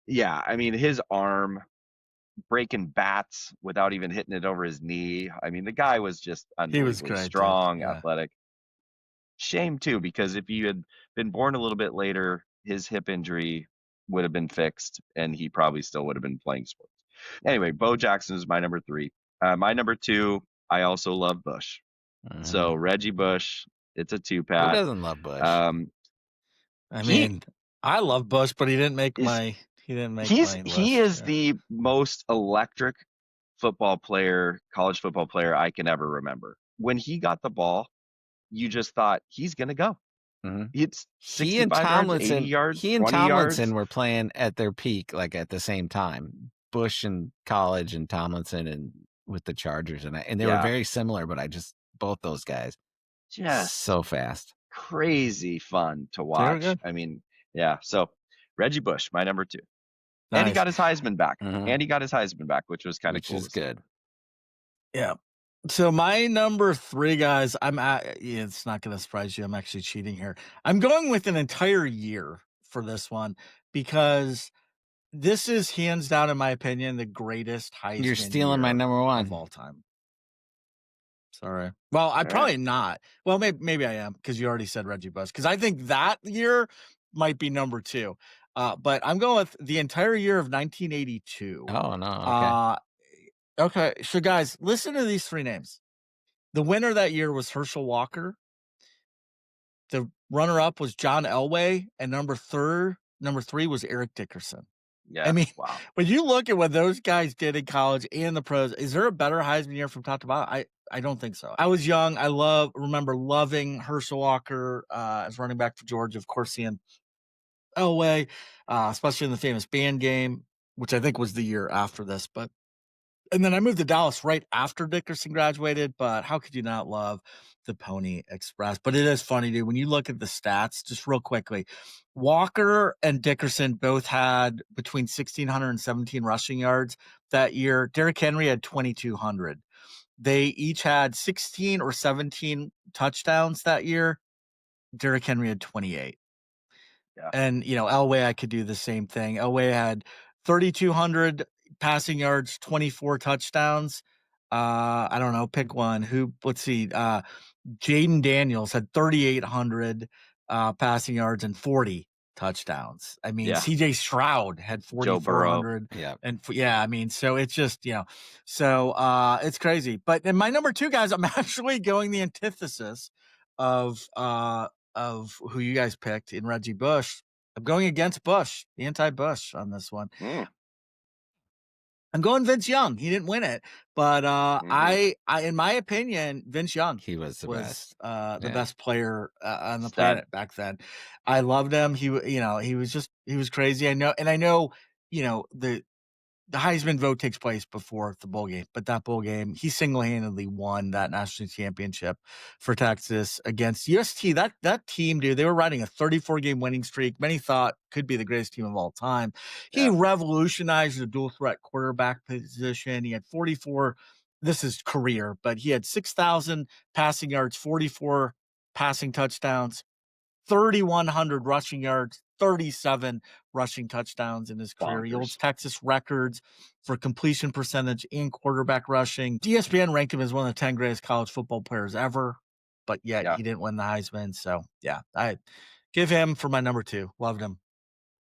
yeah, I mean, his arm breaking bats without even hitting it over his knee. I mean, the guy was just unbelievably great, dude. strong, Yeah. athletic. Shame too, because if he had been born a little bit later, his hip injury would have been fixed and he probably still would have been playing sports. Anyway, Bo Jackson is my number 3. My number 2, I also love Bush. So Reggie Bush, it's a 2-pack. Who doesn't love Bush? I mean, I love Bush, but he didn't make my list. He is the most electric football player, college football player I can ever remember. When he got the ball, you just thought he's going to go. It's 65 yards, 80 yards, he and 20 Tomlinson yards. were playing at their peak, like at the same time. Bush in college and Tomlinson and with the Chargers, and they were very similar. But both those guys, just so fast, crazy fun to watch. I mean, yeah. So Reggie Bush, my number 2, and he got his Heisman back, which was kind of cool. Which is good. Yeah. So my number 3, guys, it's not going to surprise you. I'm actually cheating here. I'm going with an entire year for this one because this is hands down, in my opinion, the greatest Heisman. You're stealing my number 1 of all time. Sorry. Well, I'm probably not. Well, maybe I am because you already said Reggie Bush. Because I think that year might be number 2. But I'm going with the entire year of 1982. Oh no. Okay. Okay, so guys, listen to these 3 names. The winner that year was Herschel Walker. The runner-up was John Elway, and number 3 was Eric Dickerson. Yeah, I mean, wow. When you look at what those guys did in college and the pros, is there a better Heisman year from top to bottom? I don't think so. I was young. I remember loving Herschel Walker as running back for Georgia. Of course, seeing Elway, especially in the famous band game, which I think was the year after this, and then I moved to Dallas right after Dickerson graduated, but how could you not love the Pony Express? But it is funny, dude, when you look at the stats, just real quickly, Walker and Dickerson both had between 1,600 and 17 rushing yards that year. Derrick Henry had 2,200. They each had 16 or 17 touchdowns that year. Derrick Henry had 28. Yeah. And, Elway, I could do the same thing. Elway had 3,200 passing yards, 24 touchdowns. I don't know, pick one. Let's see. Jaden Daniels had 3,800 passing yards and 40 touchdowns. I mean, CJ Stroud had 4,400. Yeah. And I mean, so it's just, so it's crazy. But in my number 2, guys, I'm actually going the antithesis of who you guys picked in Reggie Bush. I'm going against Bush, the anti-Bush on this one. I'm going Vince Young. He didn't win it, but I in my opinion, Vince Young, he was the best, the best player on the planet back then. I loved him. He was crazy. I know, the Heisman vote takes place before the bowl game, but that bowl game, he single-handedly won that national championship for Texas against UST. That team, dude, they were riding a 34-game winning streak. Many thought could be the greatest team of all time. He revolutionized the dual threat quarterback position. He had 44, this is career, but he had 6,000 passing yards, 44 passing touchdowns, 3,100 rushing yards, 37 rushing touchdowns in his career. He holds Texas records for completion percentage and quarterback rushing. ESPN ranked him as one of the 10 greatest college football players ever, but yet he didn't win the Heisman. So, I give him for my number 2. Loved him.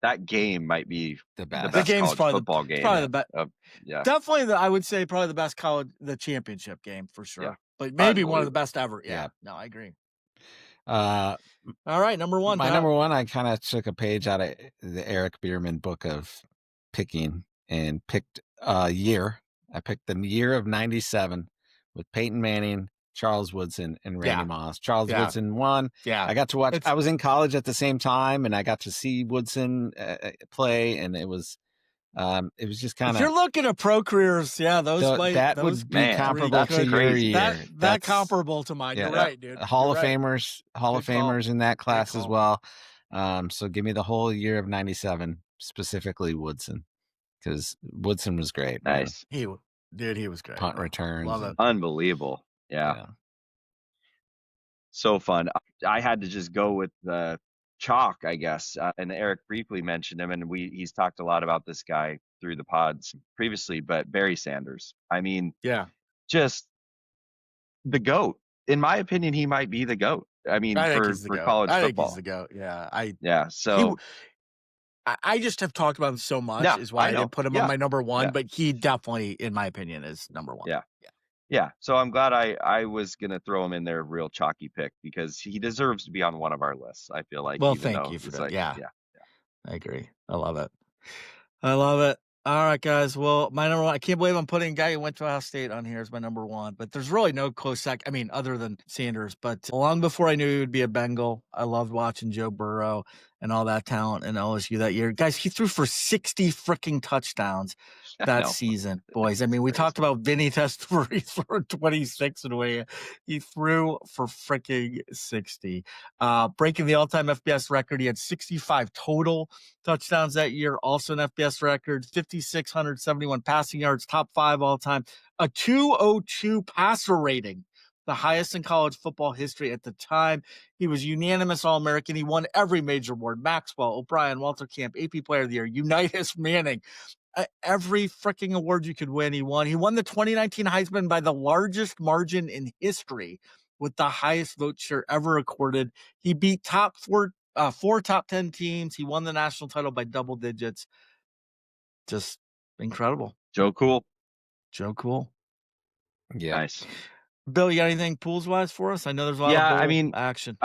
That game might be the best. The game's probably football game. Probably the best. Definitely, I would say probably the best the championship game for sure. Yeah. But maybe one of the best ever. Yeah. No, I agree. All right, number 1. My number 1, I kind of took a page out of the Eric Bierman book of picking and picked a year. I picked the year of 97 with Peyton Manning, Charles Woodson, and Randy Moss. Charles Woodson won. Yeah. I got to watch. I was in college at the same time, and I got to see Woodson play, and it was It was just kind If of you're looking at pro careers, those would be Man, comparable that's to your crazy. year. That comparable to mine. You're right, dude. Hall of You're right. Famers in that class as call. well. So give me the whole year of '97, specifically Woodson, because Woodson was great. Nice. Man. He was great. Punt returns. Love it. Unbelievable. Yeah. So fun. I had to just go with the chalk, I guess. And Eric briefly mentioned him, and he's talked a lot about this guy through the pods previously, but Barry Sanders. I mean, just the GOAT. In my opinion, he might be the GOAT. I mean, for college football. I think he's the GOAT. Yeah. So I just have talked about him so much is why I didn't put him on my number one, but he definitely, in my opinion, is number one. Yeah. So I'm glad I was going to throw him in there, real chalky pick, because he deserves to be on one of our lists. I feel like. Well, thank you for that. Yeah. I agree. I love it. All right, guys. Well, my number one, I can't believe I'm putting a guy who went to Ohio State on here as my number one, but there's really no close second. I mean, other than Sanders, but long before I knew he would be a Bengal, I loved watching Joe Burrow and all that talent in LSU that year. Guys, he threw for 60 freaking touchdowns that season, boys. I mean, we talked about Vinny Testaverde for 26 and away. He threw for freaking 60. Breaking the all-time FBS record. He had 65 total touchdowns that year, also an FBS record, 5,671 passing yards, top 5 all time, a 202 passer rating, the highest in college football history at the time. He was unanimous All-American. He won every major award: Maxwell, O'Brien, Walter Camp, AP Player of the Year, Unitas Manning. Every freaking award you could win, he won. He won the 2019 Heisman by the largest margin in history, with the highest vote share ever recorded. He beat four top 10 teams. He won the national title by double digits. Just incredible. Joe Cool. Yeah. Nice. Bill, you got anything pools wise for us? I know there's a lot of action.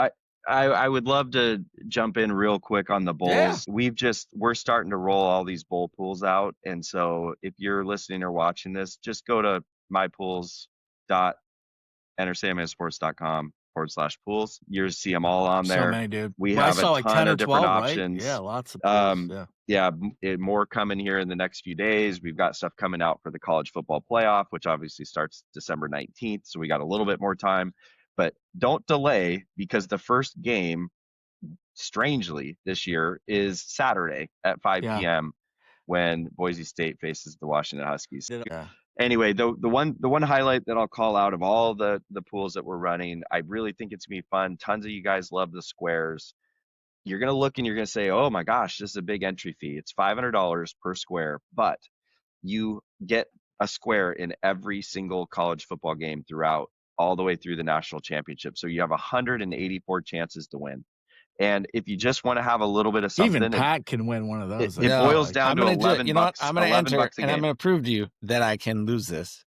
I would love to jump in real quick on the bowls. Yeah. We're starting to roll all these bowl pools out. And so if you're listening or watching this, just go to mypools.entersandmansports.com/pools. You see them all on there. So many, dude. We have a ton 10 of different 12, options. Right? Yeah, lots of pools. More coming here in the next few days. We've got stuff coming out for the college football playoff, which obviously starts December 19th. So we got a little bit more time, but don't delay, because the first game, strangely, this year is Saturday at 5 p.m. when Boise State faces the Washington Huskies. Anyway, the one highlight that I'll call out of all the pools that we're running, I really think it's gonna be fun. Tons of you guys love the squares. You're going to look and you're going to say, oh my gosh, this is a big entry fee. It's $500 per square, but you get a square in every single college football game throughout, all the way through the national championship. So you have 184 chances to win. And if you just want to have a little bit of something, even Pat can win one of those. It boils down to $11. I'm going to enter, and I'm going to prove to you that I can lose this.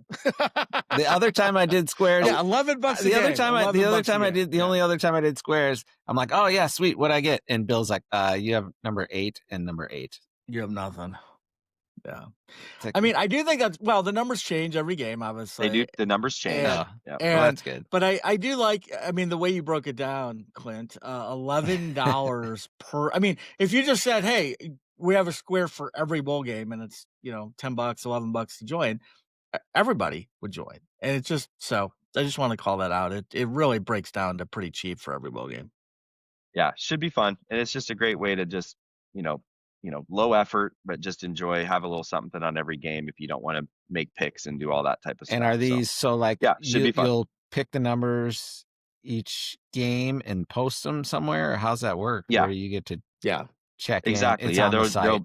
The other time I did squares, $11. The other time I did squares, I'm like, oh yeah, sweet. What'd I get? And Bill's like, you have number 8 and number 8. You have nothing. Yeah. I mean, I do think the numbers change every game, obviously. They do. The numbers change. Well, that's good. But I do like, the way you broke it down, Clint, $11 per. I mean, if you just said, hey, we have a square for every bowl game and it's, $10, $11 to join, everybody would join. And it's just, so I just want to call that out. It really breaks down to pretty cheap for every bowl game. Yeah, should be fun. And it's just a great way to just, low effort, but just enjoy, have a little something on every game if you don't want to make picks and do all that type of stuff. And are these should be fun. You'll pick the numbers each game and post them somewhere, or how's that work? Yeah. Where you get to check exactly. in. It's on the site.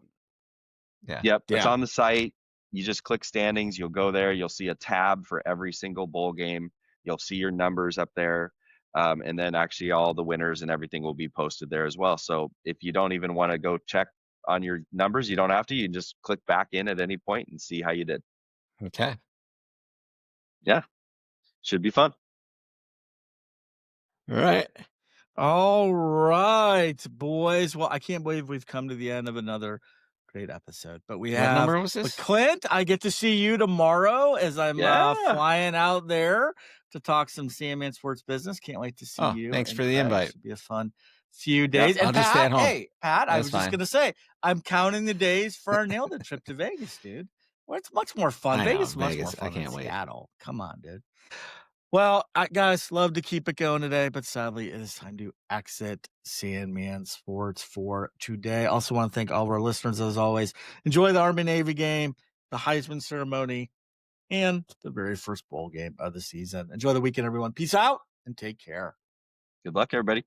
It's on the site. You just click standings. You'll go there. You'll see a tab for every single bowl game. You'll see your numbers up there. And then actually all the winners and everything will be posted there as well. So if you don't even want to go check on your numbers, you don't have to. You can just click back in at any point and see how you did. Okay. Yeah. Should be fun. All right, boys. Well, I can't believe we've come to the end of another Great episode. But we What have number was this? Clint. I get to see you tomorrow as I'm Yeah. flying out there to talk some Sandman Sports business. Can't wait to see Oh, you. thanks and, for the It invite. should be a fun few days. I'll And just stay at Pat, home. hey, Pat, I That's was just fine. going to say, I'm counting the days for our Nailed It trip to Vegas, dude. Well, it's much more fun. I know, Vegas is much more Vegas, I fun than can't wait. Seattle. Come on, dude. Well, guys, love to keep it going today, but sadly, it is time to exit Sandman Sports for today. Also, want to thank all of our listeners as always. Enjoy the Army-Navy game, the Heisman ceremony, and the very first bowl game of the season. Enjoy the weekend, everyone. Peace out and take care. Good luck, everybody.